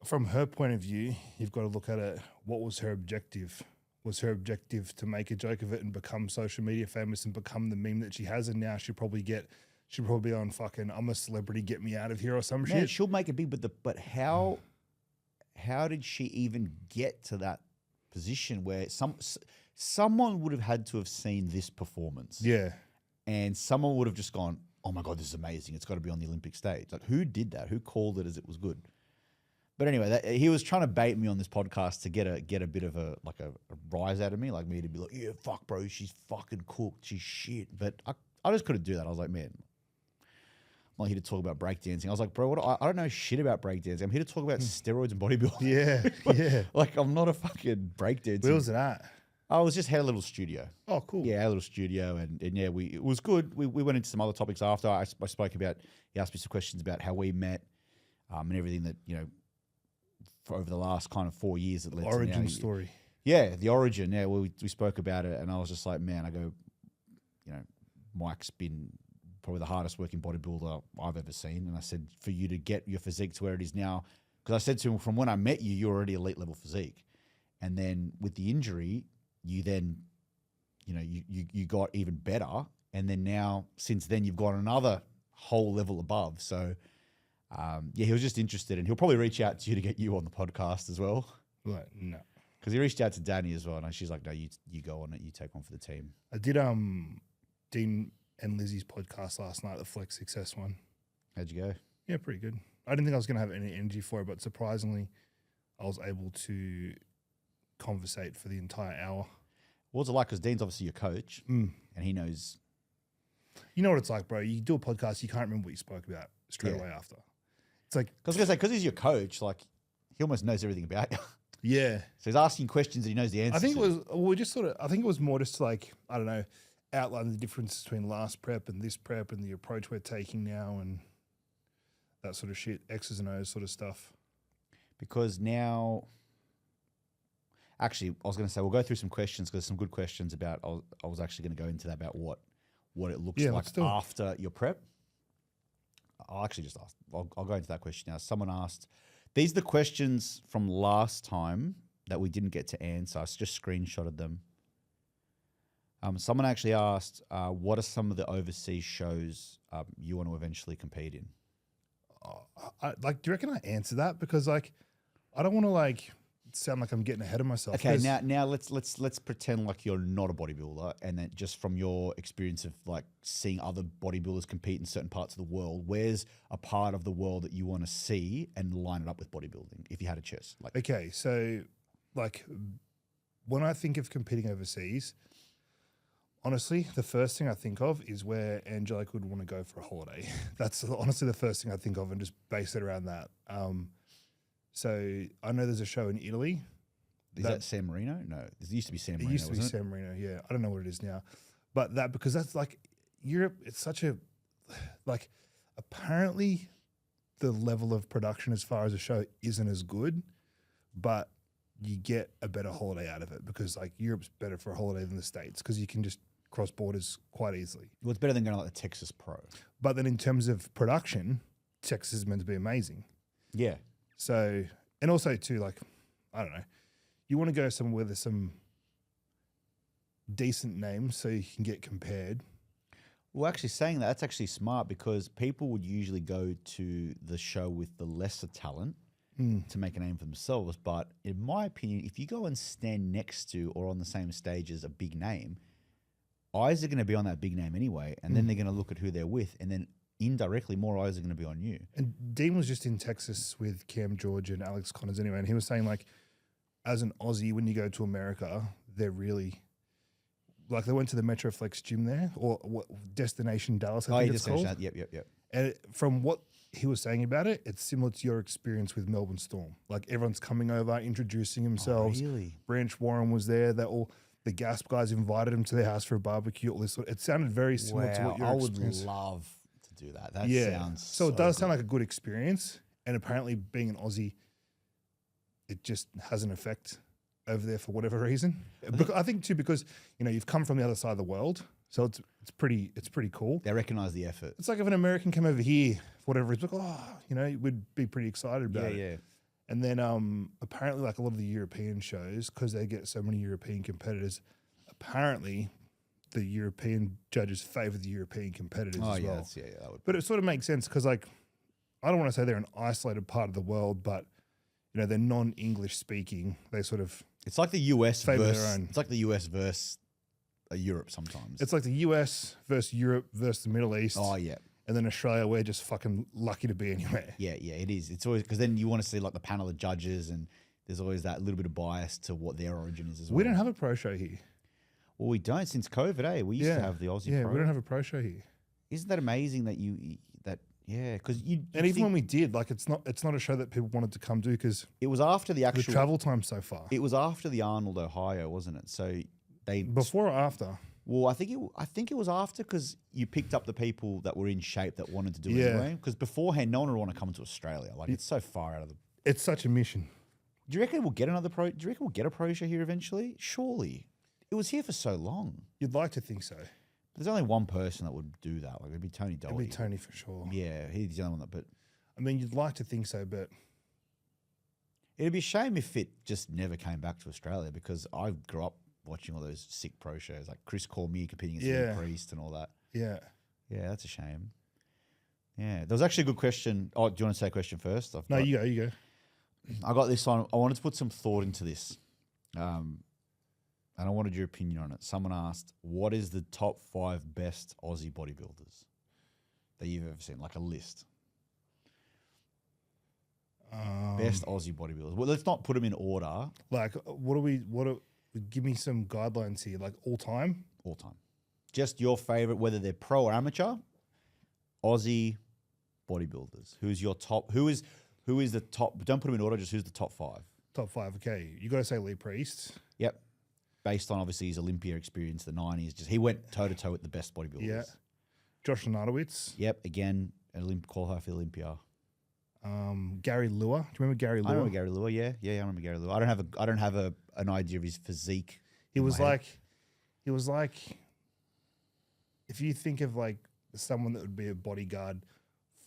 from her point of view, you've got to look at it. What was her objective? Was her objective to make a joke of it and become social media famous and become the meme that she has? And now she'll probably be on fucking, I'm a celebrity, get me out of here or some Man, shit. she'll make it big, but how did she even get to that position where someone would have had to have seen this performance? Yeah. And someone would have just gone, oh my God, this is amazing. It's got to be on the Olympic stage. Like, who did that? Who called it as it was good? But anyway, he was trying to bait me on this podcast to get a bit of a rise out of me, like me to be like, yeah, fuck, bro, she's fucking cooked. She's shit. But I just couldn't do that. I was like, man, I'm not here to talk about breakdancing. I was like, bro, I don't know shit about breakdancing. I'm here to talk about steroids and bodybuilding. Yeah. Yeah. Like, I'm not a fucking breakdancer. Where was it at? I was just had a little studio. Oh, cool. Yeah, a little studio, and yeah, it was good. We went into some other topics after. I spoke about. He asked me some questions about how we met, and everything that for over the last kind of 4 years that led to Origin story. Yeah, the origin. Yeah, we spoke about it, and I was just like, man, I go, Mike's been probably the hardest working bodybuilder I've ever seen, and I said, for you to get your physique to where it is now, because I said to him, from when I met you, you're already elite level physique, and then with the injury, you then, you got even better, and then now since then you've got another whole level above. So, yeah, he was just interested, and he'll probably reach out to you to get you on the podcast as well. Like, no. Because he reached out to Danny as well, and she's like, "No, you go on it. You take one for the team." I did Dean and Lizzie's podcast last night, the Flex Success one. How'd you go? Yeah, pretty good. I didn't think I was going to have any energy for it, but surprisingly, I was able to conversate for the entire hour. What was it like? Because Dean's obviously your coach, and he knows. You know what it's like, bro. You do a podcast, you can't remember what you spoke about straight away after. It's like, because he's your coach, like he almost knows everything about you. yeah. So he's asking questions that he knows the answer. I think it was more just like, I don't know, outline the difference between last prep and this prep and the approach we're taking now and that sort of shit, X's and O's sort of stuff. Because now, actually, I was going to say we'll go through some questions because some good questions about. I was actually going to go into that about what it looks like after your prep. I'll actually just ask. I'll go into that question now. Someone asked. These are the questions from last time that we didn't get to answer. I just screenshotted them. Someone actually asked, what are some of the overseas shows you want to eventually compete in? Do you reckon I answer that? Because like, I don't want to like sound like I'm getting ahead of myself. Okay, now let's pretend like you're not a bodybuilder, and then just from your experience of like seeing other bodybuilders compete in certain parts of the world, where's a part of the world that you want to see and line it up with bodybuilding if you had a choice? Like, okay, so like when I think of competing overseas, honestly, the first thing I think of is where Angelique would want to go for a holiday. That's honestly the first thing I think of, and just base it around that. So I know there's a show in Italy. Is that San Marino? No, it used to be San Marino. It used to be San Marino, yeah. I don't know what it is now. But because that's like Europe, it's such a, like, apparently the level of production as far as a show isn't as good, but you get a better holiday out of it because like Europe's better for a holiday than the States because you can just cross borders quite easily. Well, it's better than going like the Texas Pro. But then in terms of production, Texas is meant to be amazing. Yeah. So, and also too, like, I don't know, you want to go somewhere where there's some decent names so you can get compared. Well, actually saying that's actually smart because people would usually go to the show with the lesser talent to make a name for themselves. But in my opinion, if you go and stand next to or on the same stage as a big name, eyes are going to be on that big name anyway, and then they're going to look at who they're with, and then indirectly more eyes are going to be on you. And Dean was just in Texas with Cam George and Alex Connors anyway, and he was saying like, as an Aussie, when you go to America, they're really, like they went to the Metroflex gym there, or what, Destination Dallas, I think it's called. Yep. And from what he was saying about it, it's similar to your experience with Melbourne Storm. Like everyone's coming over, introducing themselves. Oh, really? Branch Warren was there. The Gasp guys invited him to their house for a barbecue. All this sort. It sounded very similar to what your experience. I would love to do that. That sounds so it does sound like a good experience. And apparently, being an Aussie, it just has an effect over there for whatever reason. I think too because you've come from the other side of the world, so it's pretty cool. They recognise the effort. It's like if an American came over here, for whatever it's like, we'd be pretty excited about it. Yeah. And then apparently, like a lot of the European shows, because they get so many European competitors, apparently the European judges favour the European competitors as well. That would. But it sort of makes sense because, like, I don't want to say they're an isolated part of the world, but they're non-English speaking. They sort of it's like the US favour versus their own. It's like the US versus Europe sometimes. It's like the US versus Europe versus the Middle East. Oh yeah. And then Australia, we're just fucking lucky to be anywhere. Yeah, it is. It's always because then you want to see like the panel of judges, and there's always that little bit of bias to what their origin is as well. We don't have a pro show here. Well, we don't since COVID, eh? We used to have the Aussie Pro. Yeah, we don't have a pro show here. Isn't that amazing that because even when we did, like, it's not a show that people wanted to come do because it was after the travel time so far. It was after the Arnold, Ohio, wasn't it? So before or after? Well, I think it was after because you picked up the people that were in shape that wanted to do it anyway. Because beforehand, no one would want to come to Australia. Like it's so far out of the. It's such a mission. Do you reckon we'll get another pro? Do you reckon we'll get a pro show here eventually? Surely, it was here for so long. You'd like to think so. There's only one person that would do that. Like it'd be Tony Dolly. It'd be Tony for sure. Yeah, he's the only one that. But I mean, you'd like to think so, but it'd be a shame if it just never came back to Australia because I grew up watching all those sick pro shows like Chris Cormier competing against Lee Priest and all that. Yeah. Yeah, that's a shame. Yeah. There was actually a good question. Oh, do you want to say a question first? No, you go. I got this on. I wanted to put some thought into this. And I wanted your opinion on it. Someone asked, what is the top 5 best Aussie bodybuilders that you've ever seen? Like a list. Best Aussie bodybuilders. Well, let's not put them in order. Like, give me some guidelines here, like all time? All time. Just your favorite, whether they're pro or amateur, Aussie bodybuilders. Who's your top? Who is the top? Don't put them in order, just who's the top 5. Top 5, okay. You got to say Lee Priest. Yep. Based on obviously his Olympia experience, the 90s. Just he went toe to toe with the best bodybuilders. Yeah. Josh Lenardowitz. Yep. Again, an qualifier for the Olympia. Gary Lua. Do you remember Gary Lua? I remember Gary Lua. Yeah. I remember Gary Lua. I don't have an idea of his physique. He was like, if you think of like someone that would be a bodyguard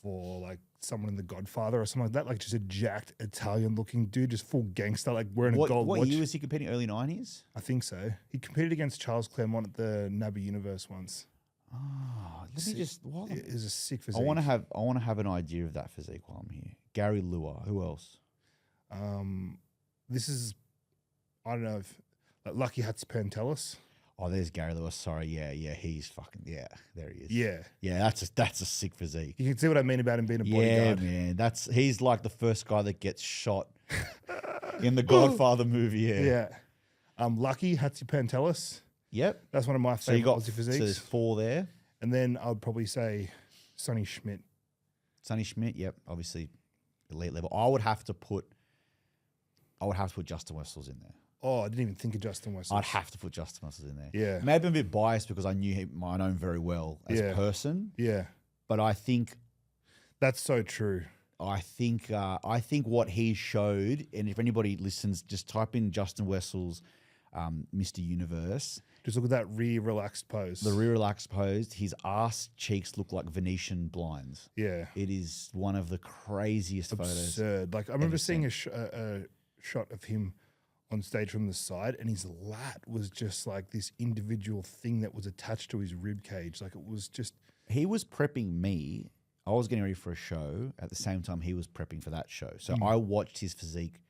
for like someone in The Godfather or something like that, like just a jacked Italian looking dude, just full gangster, like wearing a gold watch. What year was he competing? Early 90s? I think so. He competed against Charles Claremont at the Nabby Universe once. Oh, let me just. What? It was a sick physique. I want to have an idea of that physique while I'm here. Gary Lua. Who else? This is, I don't know if like Lucky Hatzipantelis. Oh, there's Gary Lewis. Sorry, yeah, he's fucking there he is. Yeah, that's a sick physique. You can see what I mean about him being a bodyguard. Yeah, man, he's like the first guy that gets shot in the Godfather movie. Yeah. Lucky Hatzipantelis. Yep, that's one of my favorite Aussie physiques. So there's 4 there, and then I'd probably say Sonny Schmidt. Yep, obviously elite level. I would have to put Justin Wessels in there. Oh, I didn't even think of Justin Wessels. I'd have to put Justin Wessels in there. Yeah. Maybe I'm a bit biased because I know him very well as a person. Yeah. But I think that's so true. I think what he showed, and if anybody listens, just type in Justin Wessels, Mr. Universe. Just look at that rear relaxed pose. The rear relaxed pose. His ass cheeks look like Venetian blinds. Yeah. It is one of the craziest photos. Absurd. Like I remember seeing a shot of him on stage from the side, and his lat was just like this individual thing that was attached to his rib cage. Like it was just. He was prepping me. I was getting ready for a show at the same time he was prepping for that show. So I watched his physique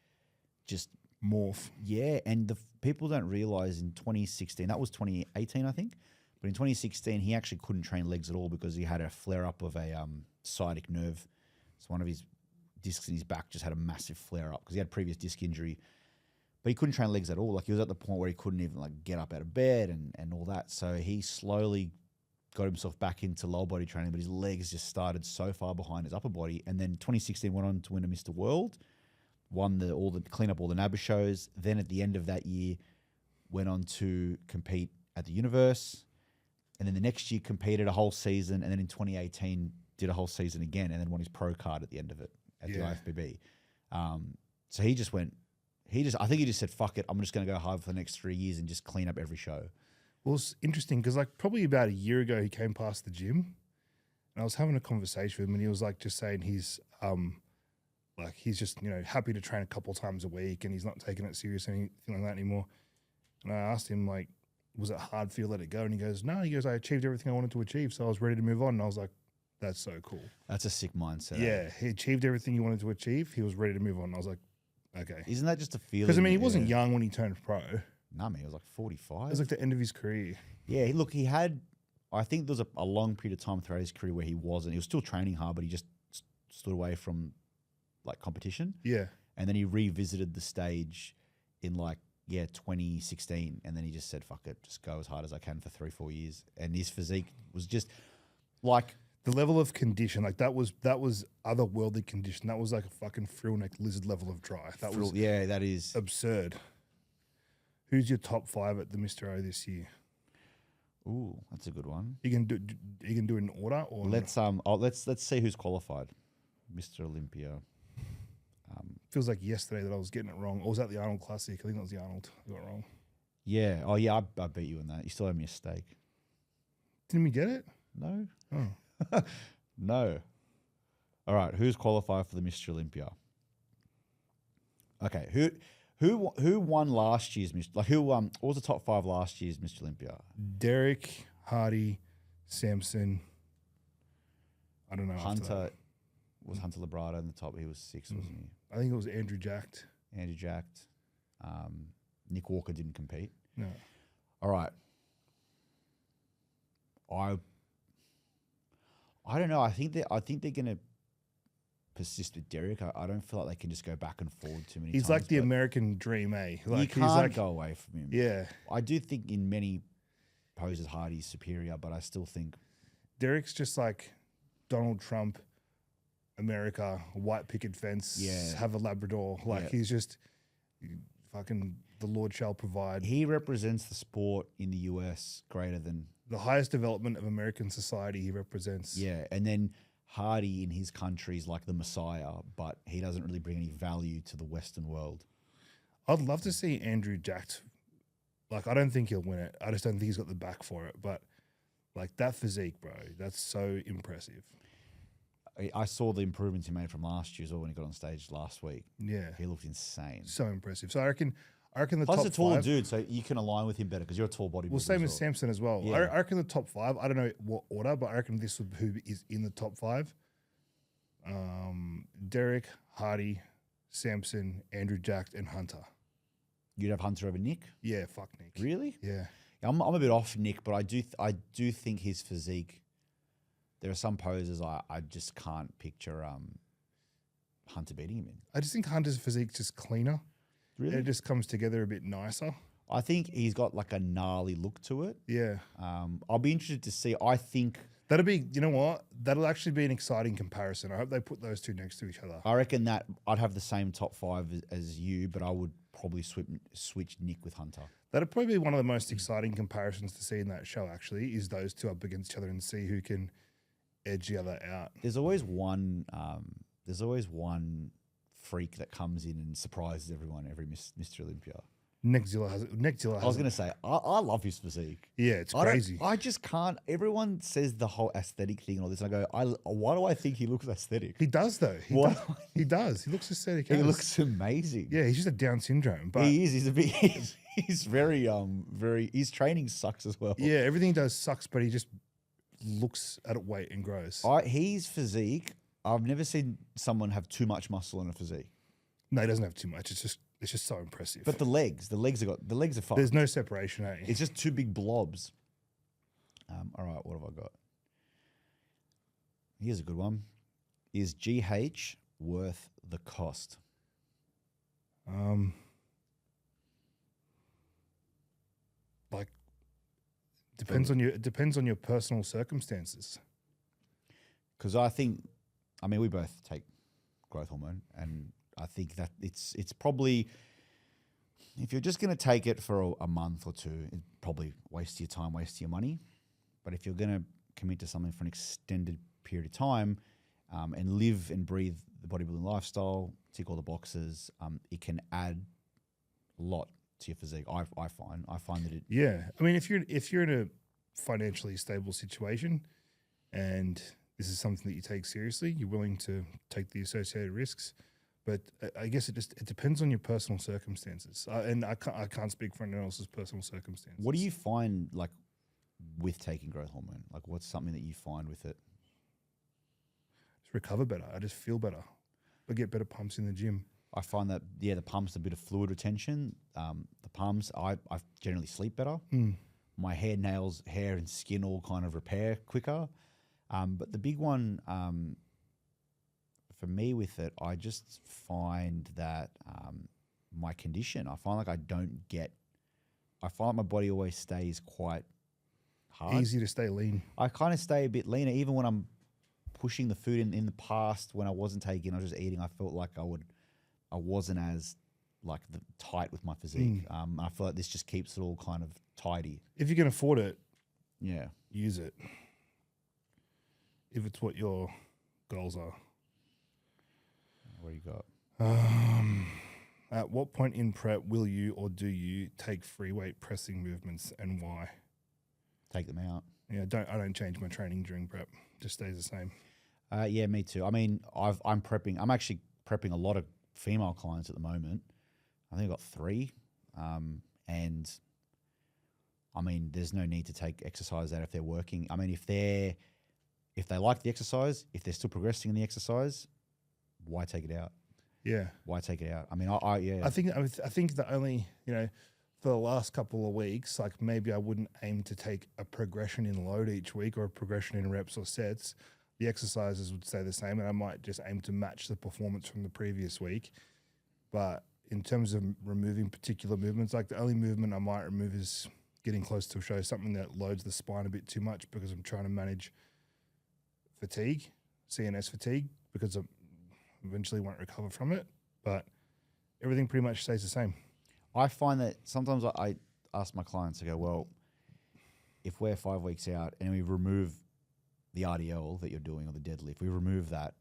just morph. Yeah, and the people don't realize in 2016, that was 2018, I think, but in 2016 he actually couldn't train legs at all because he had a flare up of a sciatic nerve. So one of his discs in his back just had a massive flare up because he had previous disc injury. But he couldn't train legs at all. Like he was at the point where he couldn't even like get up out of bed and all that. So he slowly got himself back into lower body training, but his legs just started so far behind his upper body. And then 2016 went on to win a Mr. World, won clean up all the NABBA shows. Then at the end of that year, went on to compete at the Universe. And then the next year competed a whole season. And then in 2018 did a whole season again and then won his pro card at the end of it at the IFBB. So he just went, I think he just said, fuck it, I'm just going to go hard for the next 3 years and just clean up every show. Well, it's interesting because like probably about a year ago he came past the gym and I was having a conversation with him and he was like just saying he's like he's just, happy to train a couple of times a week and he's not taking it serious or anything like that anymore. And I asked him like, was it hard for you to let it go? And he goes, no, I achieved everything I wanted to achieve. So I was ready to move on. And I was like, that's so cool. That's a sick mindset. Yeah. He achieved everything he wanted to achieve. He was ready to move on. I was like, okay. Isn't that just a feeling? Because, he wasn't young when he turned pro. Nah, man, he was like 45. It was like the end of his career. Yeah, look, he had, I think there was a long period of time throughout his career where he wasn't. He was still training hard, but he just stood away from like competition. Yeah. And then he revisited the stage in 2016. And then he just said, fuck it, just go as hard as I can for 3-4 years. And his physique was just like, the level of condition, like that was otherworldly condition. That was like a fucking frill neck lizard level of dry. That was that is absurd. Who's your top 5 at the Mr. O this year? Ooh, that's a good one. You can do it in order, or let's see who's qualified. Mr. Olympia. Feels like yesterday that I was getting it wrong. Or was that the Arnold Classic? I think that was the Arnold. I got it wrong. Yeah. Oh yeah, I beat you in that. You still owe me a steak. Didn't we get it? No. Oh. No. All right. Who's qualified for the Mr. Olympia? Okay. Who won last year's Mr. What was the top 5 last year's Mr. Olympia? Derek, Hardy, Samson. I don't know. Hunter was Hunter Labrada in the top. He was 6, wasn't he? I think it was Andrew Jacked. Andrew Jacked. Nick Walker didn't compete. No. All right. I don't know. I think they're going to persist with Derek. I don't feel like they can just go back and forward too many times. He's like the American dream, eh? Like you can't he's like, go away from him. yeah. I do think in many poses Hardy's superior, but I still think Derek's just like Donald Trump, America, white picket fence, Yeah. have a Labrador. Like Yeah. he's just fucking the Lord shall provide. he represents the sport in the US greater than The highest development of American society he represents. yeah. And then Hardy in his country is like the Messiah, but he doesn't really bring any value to the Western world. I'd love to see Andrew jacked. Like, I don't think he'll win it. I just don't think he's got the back for it. But like that physique, bro, that's so impressive. I saw the improvements he made from last year as well when he got on stage last week. Yeah, He looked insane. so impressive. So I reckon the Plus top a taller five. dude, so you can align with him better because you're a tall bodybuilder. Well, same as well. Samson as well. Yeah. I reckon the top five. I don't know what order, but I reckon this would who is in the top five. Derek, Hardy, Samson, Andrew Jacked, and Hunter. You'd have Hunter over Nick? Yeah, fuck Nick. Really? Yeah. I'm a bit off Nick, but I do think his physique. There are some poses I just can't picture Hunter beating him in. I just think Hunter's physique just cleaner. Really? It just comes together a bit nicer. I think he's got like a gnarly look to it. Yeah. I'll be interested to see. I think That'll be, you know what? That'll actually be an exciting comparison. I hope they put those two next to each other. I reckon that I'd have the same top five as you, but I would probably switch Nick with Hunter. That'll probably be one of the most exciting comparisons to see in that show, actually, is those two up against each other and see who can edge the other out. There's always one. Freak that comes in and surprises everyone every Mr. Olympia. Neckzilla has I was going to say, I love his physique. Yeah, it's I don't- crazy. I just can't. Everyone says the whole aesthetic thing and all this. And I go, why do I think he looks aesthetic? He does, though. What? He does. He looks aesthetic. He as. looks amazing. Yeah, he's just a Down syndrome. But He is. He's a bit. He's very His training sucks as well. yeah, everything he does sucks, but he just looks at it, weight, and grows. His physique. I've never seen someone have too much muscle in a physique. No, he doesn't have too much. It's just so impressive. But the legs are fine. There's no separation, eh? It's just two big blobs. All right, what have I got? Here's a good one. Is GH worth the cost? Like depends on your personal circumstances. Because I mean, we both take growth hormone, and I think that it's probably, if you're just going to take it for a month or two, it probably wastes your time, wastes your money. But if you're going to commit to something for an extended period of time and live and breathe the bodybuilding lifestyle, tick all the boxes, it can add a lot to your physique. I find that it. Yeah, I mean, if you're in a financially stable situation, and this is something that you take seriously, you're willing to take the associated risks. But I guess it depends on your personal circumstances, and I can't speak for anyone else's personal circumstances. What do you find like with taking growth hormone? Like, what's something that you find with it? Just recover better. I just feel better. I get better pumps in the gym. I find that the pumps, a bit of fluid retention. The pumps, I generally sleep better. My hair, nails, hair, and skin all kind of repair quicker. But the big one for me with it, I just find that my condition, I find like I find like my body always stays quite hard. Easy to stay lean. I kind of stay a bit leaner, even when I'm pushing the food in the past. When I wasn't taking, I was just eating. I felt like I wasn't as like tight with my physique. I feel like this just keeps it all kind of tidy. If you can afford it, Yeah. use it. If it's what your goals are. What do you got? At what point in prep will you or do you take free weight pressing movements, and why? Take them out. Yeah, I don't change my training during prep. Just stays the same. Yeah, me too. I mean, I'm prepping. I'm actually prepping a lot of female clients at the moment. I think I've got 3. And I mean, there's no need to take exercise out if they're working. I mean, if they like the exercise, if they're still progressing in the exercise, why take it out? Yeah. Why take it out? I mean, yeah. I think the only, for the last couple of weeks, like maybe I wouldn't aim to take a progression in load each week or a progression in reps or sets. The exercises would stay the same, and I might just aim to match the performance from the previous week. But in terms of removing particular movements, like the only movement I might remove is getting close to a show, something that loads the spine a bit too much because I'm trying to manage fatigue, CNS fatigue, because I eventually won't recover from it. But everything pretty much stays the same. I find that sometimes I ask my clients, I go, well, if we're 5 weeks out and we remove the RDL that you're doing or the deadlift, we remove that,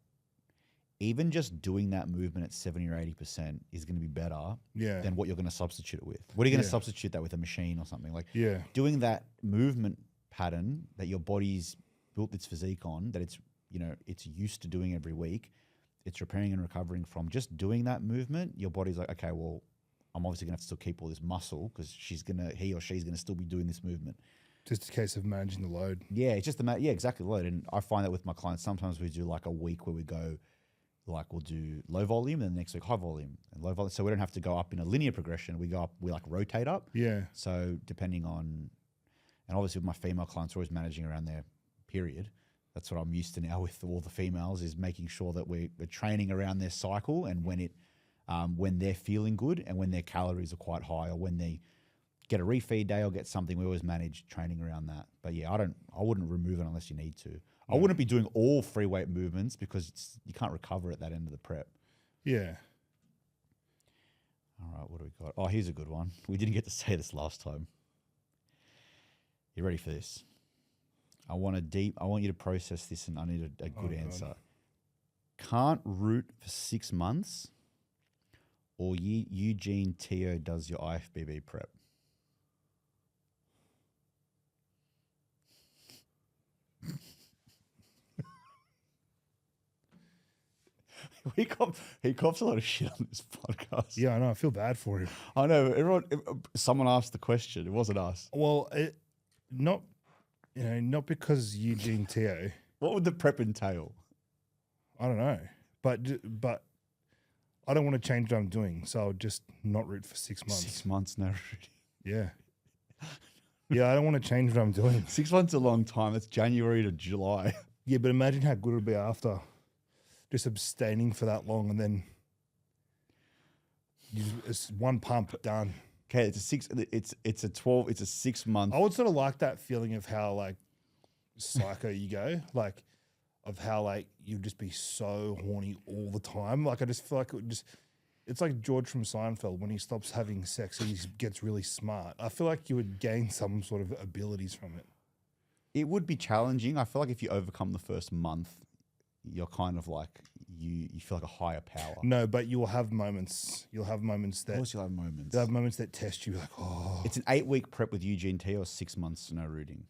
even just doing that movement at 70 or 80% is going to be better than what you're going to substitute it with. What are you going to substitute that with, a machine or something? Like doing that movement pattern that your body's built its physique on, that it's, you know, it's used to doing every week, it's repairing and recovering from. Just doing that movement, your body's like, okay, well, I'm obviously going to have to still keep all this muscle because he or she's going to still be doing this movement. Just a case of managing the load. Yeah, it's just exactly the load. And I find that with my clients, sometimes we do like a week where we go, like we'll do low volume and the next week high volume and low volume. So we don't have to go up in a linear progression. We go up, we like rotate up. Yeah. So depending on, and obviously with my female clients, we're always managing around their period. That's what I'm used to now with all the females, is making sure that we're training around their cycle and when they're feeling good and when their calories are quite high, or when they get a refeed day or get something, we always manage training around that. But yeah, I wouldn't remove it unless you need to. I wouldn't be doing all free weight movements because you can't recover at that end of the prep. Yeah. All right, what do we got? Oh, here's a good one. We didn't get to say this last time. You ready for this? I want you to process this, and I need a good answer. Can't root for 6 months, or Eugene Teo does your IFBB prep? He cops a lot of shit on this podcast. Yeah, I know. I feel bad for him. I know. Someone asked the question. It wasn't us. Well, not because Eugene Teo. What would the prep entail? I don't know, but I don't want to change what I'm doing, so I'll just not root for 6 months. 6 months, no rooting. Yeah. Yeah, I don't want to change what I'm doing. 6 months is a long time. It's January to July. Yeah, but imagine how good it'll be after just abstaining for that long, and then it's one pump done. Okay, it's a 6 month. I would sort of like that feeling of how like psycho you go, like of how like you'd just be so horny all the time. Like I just feel like it's like George from Seinfeld when he stops having sex, he gets really smart. I feel like you would gain some sort of abilities from it. It would be challenging. I feel like if you overcome the first month, you're kind of like you feel like a higher power. No, but you'll have moments. You'll have moments that. Of course, you'll have moments. You'll have moments that test you. Like, oh, it's an 8-week prep with Eugene T, or 6 months no rooting.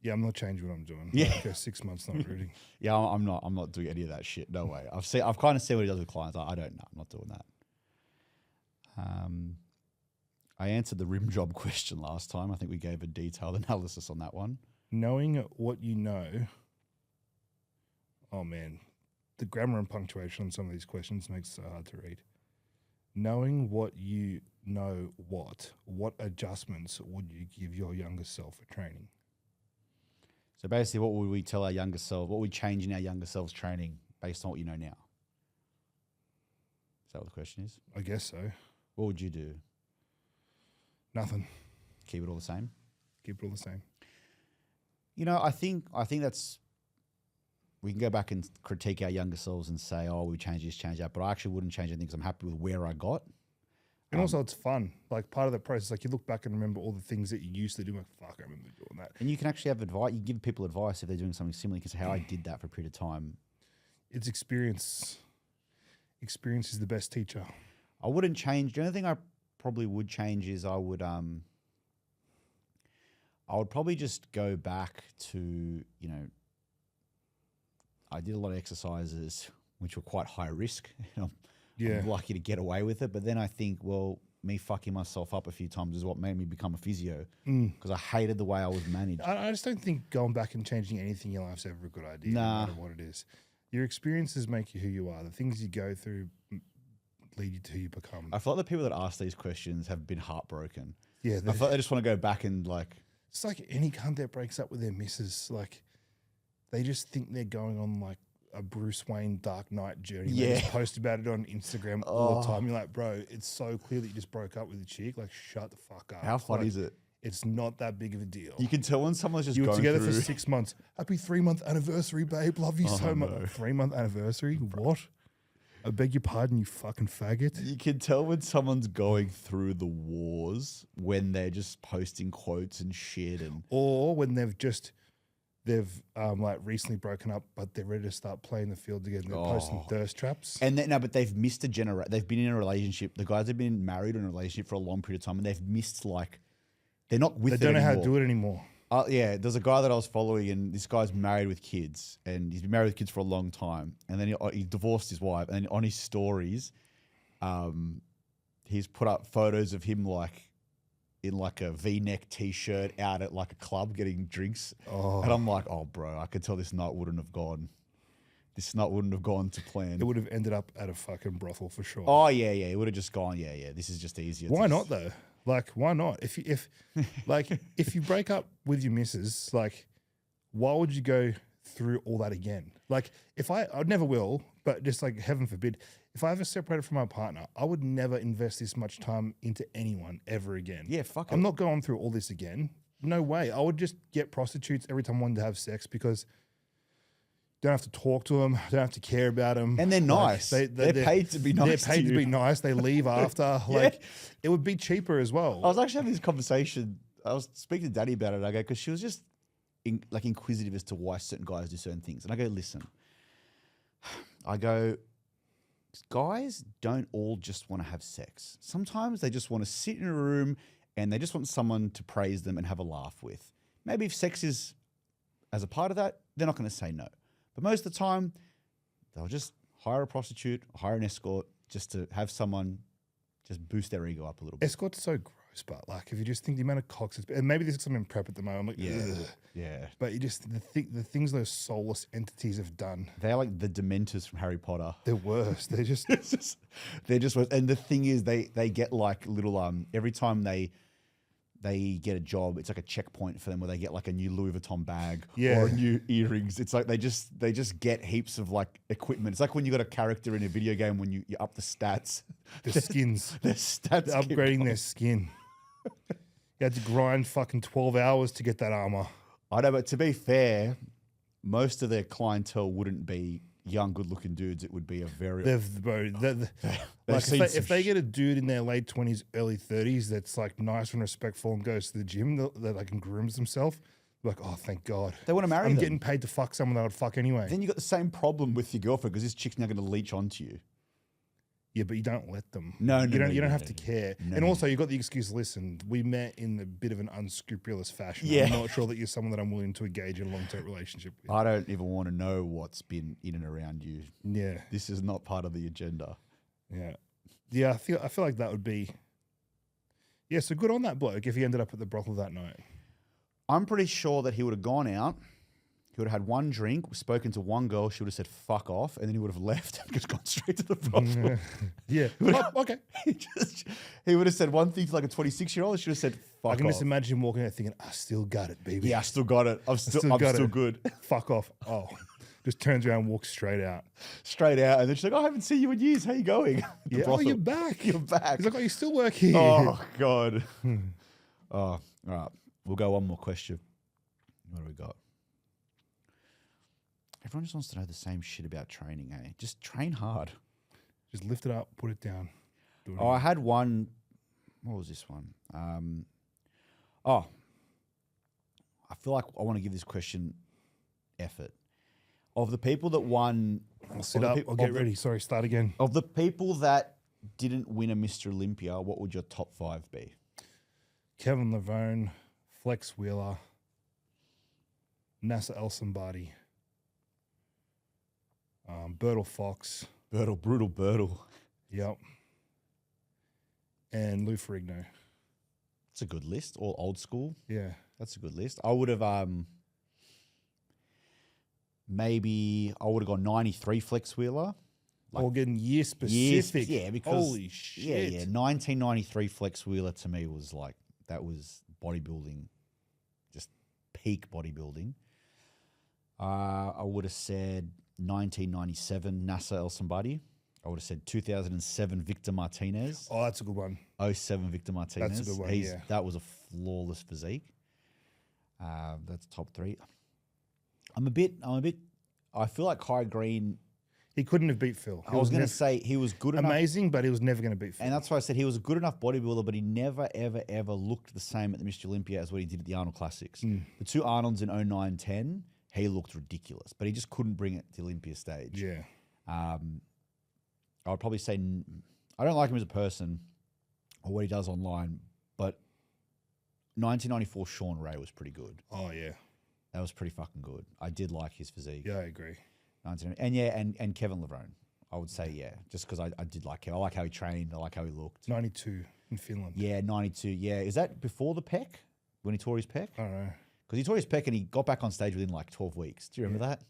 Yeah, I'm not changing what I'm doing. Yeah, like, 6 months not rooting. Yeah, I'm not doing any of that shit. No way. I've kind of seen what he does with clients. I don't know. I'm not doing that. I answered the rim job question last time. I think we gave a detailed analysis on that one. Knowing what you know. Oh man, the grammar and punctuation on some of these questions makes it so hard to read. Knowing what you know, what adjustments would you give your younger self for training? So basically, what would we tell our younger self? What would we change in our younger self's training based on what you know now? Is that what the question is? I guess so. What would you do? Nothing. Keep it all the same? Keep it all the same. You know, I think that's, we can go back and critique our younger selves and say, oh, we changed this, change that, but I actually wouldn't change anything because I'm happy with where I got. And also it's fun. Like part of the process, like you look back and remember all the things that you used to do. Like, fuck, I remember doing that. And you can actually have advice. You give people advice if they're doing something similar. You can say how I did that for a period of time. It's experience. Experience is the best teacher. I wouldn't change. The only thing I probably would change is I would probably just go back to, you know, I did a lot of exercises which were quite high risk. I'm lucky to get away with it. But then I think, well, me fucking myself up a few times is what made me become a physio because I hated the way I was managed. I just don't think going back and changing anything in your life is ever a good idea, nah. no matter what it is. Your experiences make you who you are. The things you go through, lead you to who you become. I feel like the people that ask these questions have been heartbroken. Yeah, I feel like they just want to go back and like. it's like any cunt that breaks up with their missus. Like, they just think they're going on like a Bruce Wayne Dark Knight journey. They Yeah. just post about it on Instagram all the time. You're like, bro, it's so clear that you just broke up with a chick. Like, shut the fuck up. How fun Like, is it? It's not that big of a deal. You can tell when someone's just You were going together through. for 6 months. Happy 3-month anniversary, babe. Love you so much. no. 3-month anniversary? What? I beg your pardon, you fucking faggot. You can tell when someone's going through the wars when they're just posting quotes and shit and Or when they've like recently broken up, but they're ready to start playing the field again. They're posting thirst traps. and then no, but they've missed a generation. They've been in a relationship. The guys have been married or in a relationship for a long period of time, and they've missed like they're not with. They don't know how to do it anymore. Yeah, there's a guy that I was following, and this guy's married with kids, and he's been married with kids for a long time, and then he divorced his wife, and then on his stories, he's put up photos of him like in like a V-neck T-shirt out at like a club getting drinks, and I'm like, oh, bro, I could tell this night wouldn't have gone. This night wouldn't have gone to plan. It would have ended up at a fucking brothel for sure. Oh yeah, it would have just gone. Yeah, this is just easier. Why not though? Like, why not? If you break up with your missus, like, why would you go through all that again? Like, I never will, but just like heaven forbid, if I ever separated from my partner, I would never invest this much time into anyone ever again. Yeah, fuck I'm it. not going through all this again. No way. I would just get prostitutes every time I wanted to have sex because don't have to talk to them, don't have to care about them. And they're nice. They're paid to be nice They're paid to to you. be nice. They leave after. Like, it would be cheaper as well. I was actually having this conversation. I was speaking to Daddy about it. I go, because she was just inquisitive as to why certain guys do certain things. And I go, listen, I go, guys don't all just want to have sex. Sometimes they just want to sit in a room and they just want someone to praise them and have a laugh with. Maybe if sex is as a part of that, they're not going to say no. But most of the time, they'll just hire a prostitute, hire an escort, just to have someone just boost their ego up a little bit. Escort's so gross, but like if you just think the amount of cocks, and maybe this is something in prep at the moment. Like, ugh. Yeah. But you just the things those soulless entities have done. They're like the Dementors from Harry Potter. They're worse. They're just They're just worse. And the thing is, they get like little every time they get a job, it's like a checkpoint for them where they get like a new Louis Vuitton bag or new earrings. It's like they just get heaps of like equipment. It's like when you got a character in a video game when you up the stats. their skins. Their stats They're keep upgrading going. their skin. You had to grind fucking 12 hours to get that armor. I know, but to be fair, most of their clientele wouldn't be young, good-looking dudes. It would be a very Like if they get a dude in their late 20s, early 30s that's like nice and respectful and goes to the gym, that like and grooms themselves, like, oh, thank God. They want to marry I'm them. getting paid to fuck someone that I'd fuck anyway. Then you got the same problem with your girlfriend because this chick's now going to leech onto you. Yeah, but you don't let them. No, you don't. You don't no, have no, to no. care. No, and no. also, you got the excuse. Listen, we met in a bit of an unscrupulous fashion. Yeah. I'm not sure that you're someone that I'm willing to engage in a long-term relationship with. I don't even want to know what's been in and around you. Yeah, This is not part of the agenda. yeah. I feel like that would be. Yeah, so good on that bloke if he ended up at the brothel that night. I'm pretty sure that he would have gone out. He would have had one drink, spoken to one girl. She would have said "fuck off," and then he would have left and just gone straight to the brothel. Yeah. Oh, okay. He would have said one thing to like a 26-year-old. She would have said "fuck I can off." just imagine him walking out thinking, "I still got it, baby. Yeah, I still got it. I'm still good. Fuck off." Oh, just turns around and walks straight out. Straight out, and then she's like, "Oh, I haven't seen you in years. How you going?" The Yeah. Oh, brothel. you're back. You're back. He's like, "Oh, you still work here?" Oh God. Oh, all right. We'll go one more question. What do we got? Everyone just wants to know the same shit about training, eh? Just train hard. Just lift it up, put it down. Do it Oh, I again. had one. What was this one? I feel like I want to give this question effort. Of the people that won, I'll sit up. I'll get ready. Sorry, start again. Of the people that didn't win a Mr. Olympia, what would your top 5 be? Kevin Lavone, Flex Wheeler, Nasser El Somebody, Bertle Fox. Brutal Bertle. Yep. And Lou Ferrigno. It's a good list. All old school. Yeah. That's a good list. I would have maybe I would have gone 93 Flex Wheeler, Organ year specific. yeah, because holy shit. yeah, 1993 Flex Wheeler to me was like that was bodybuilding, just peak bodybuilding. I would have said 1997 NASA El Somebody. I would have said 2007 Victor Martinez. Oh, that's a good one. 07 Victor Martinez. That's a good one, yeah. That was a flawless physique. That's top three. I feel like Kai Green. He couldn't have beat Phil. I was going to say he was good enough. Amazing, but he was never going to beat Phil. And that's why I said he was a good enough bodybuilder, but he never, ever, ever looked the same at the Mr. Olympia as what he did at the Arnold Classics. The two Arnolds in 09-10, he looked ridiculous, but he just couldn't bring it to the Olympia stage. Yeah. I would probably say I don't like him as a person or what he does online, but 1994 Sean Ray was pretty good. Oh, yeah. That was pretty fucking good. I did like his physique. Yeah, I agree. And Kevin Levrone. I would say, yeah, just because I did like him. I like how he trained. I like how he looked. 92 in Finland. Yeah, 92. Yeah. Is that before the pec? When he tore his pec? I don't know. Because he tore his pec and he got back on stage within like 12 weeks. Do you remember that?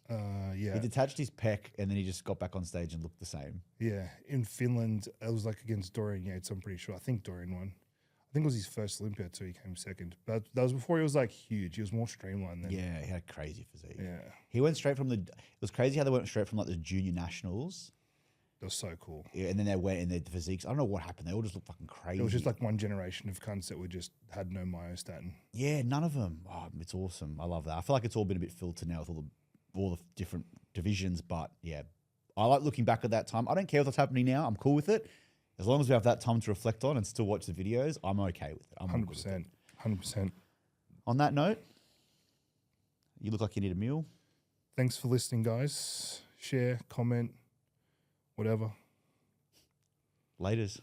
Yeah. He detached his pec and then he just got back on stage and looked the same. Yeah. In Finland, it was like against Dorian Yates, I'm pretty sure. I think Dorian won. I think it was his first Olympia too. He came second. But that was before he was like huge. He was more streamlined then. Yeah, he had a crazy physique. Yeah. He went straight from it was crazy how they went straight from like the junior nationals. That was so cool. Yeah, and then they went in their physiques. I don't know what happened. They all just looked fucking crazy. It was just like one generation of cunts that had no myostatin. Yeah, none of them. Oh, it's awesome. I love that. I feel like it's all been a bit filtered now with all the different divisions. But yeah, I like looking back at that time. I don't care what's happening now. I'm cool with it. As long as we have that time to reflect on and still watch the videos, I'm okay with it. I'm 100%. 100%. On that note, you look like you need a meal. Thanks for listening, guys. Share, comment, whatever. Laters.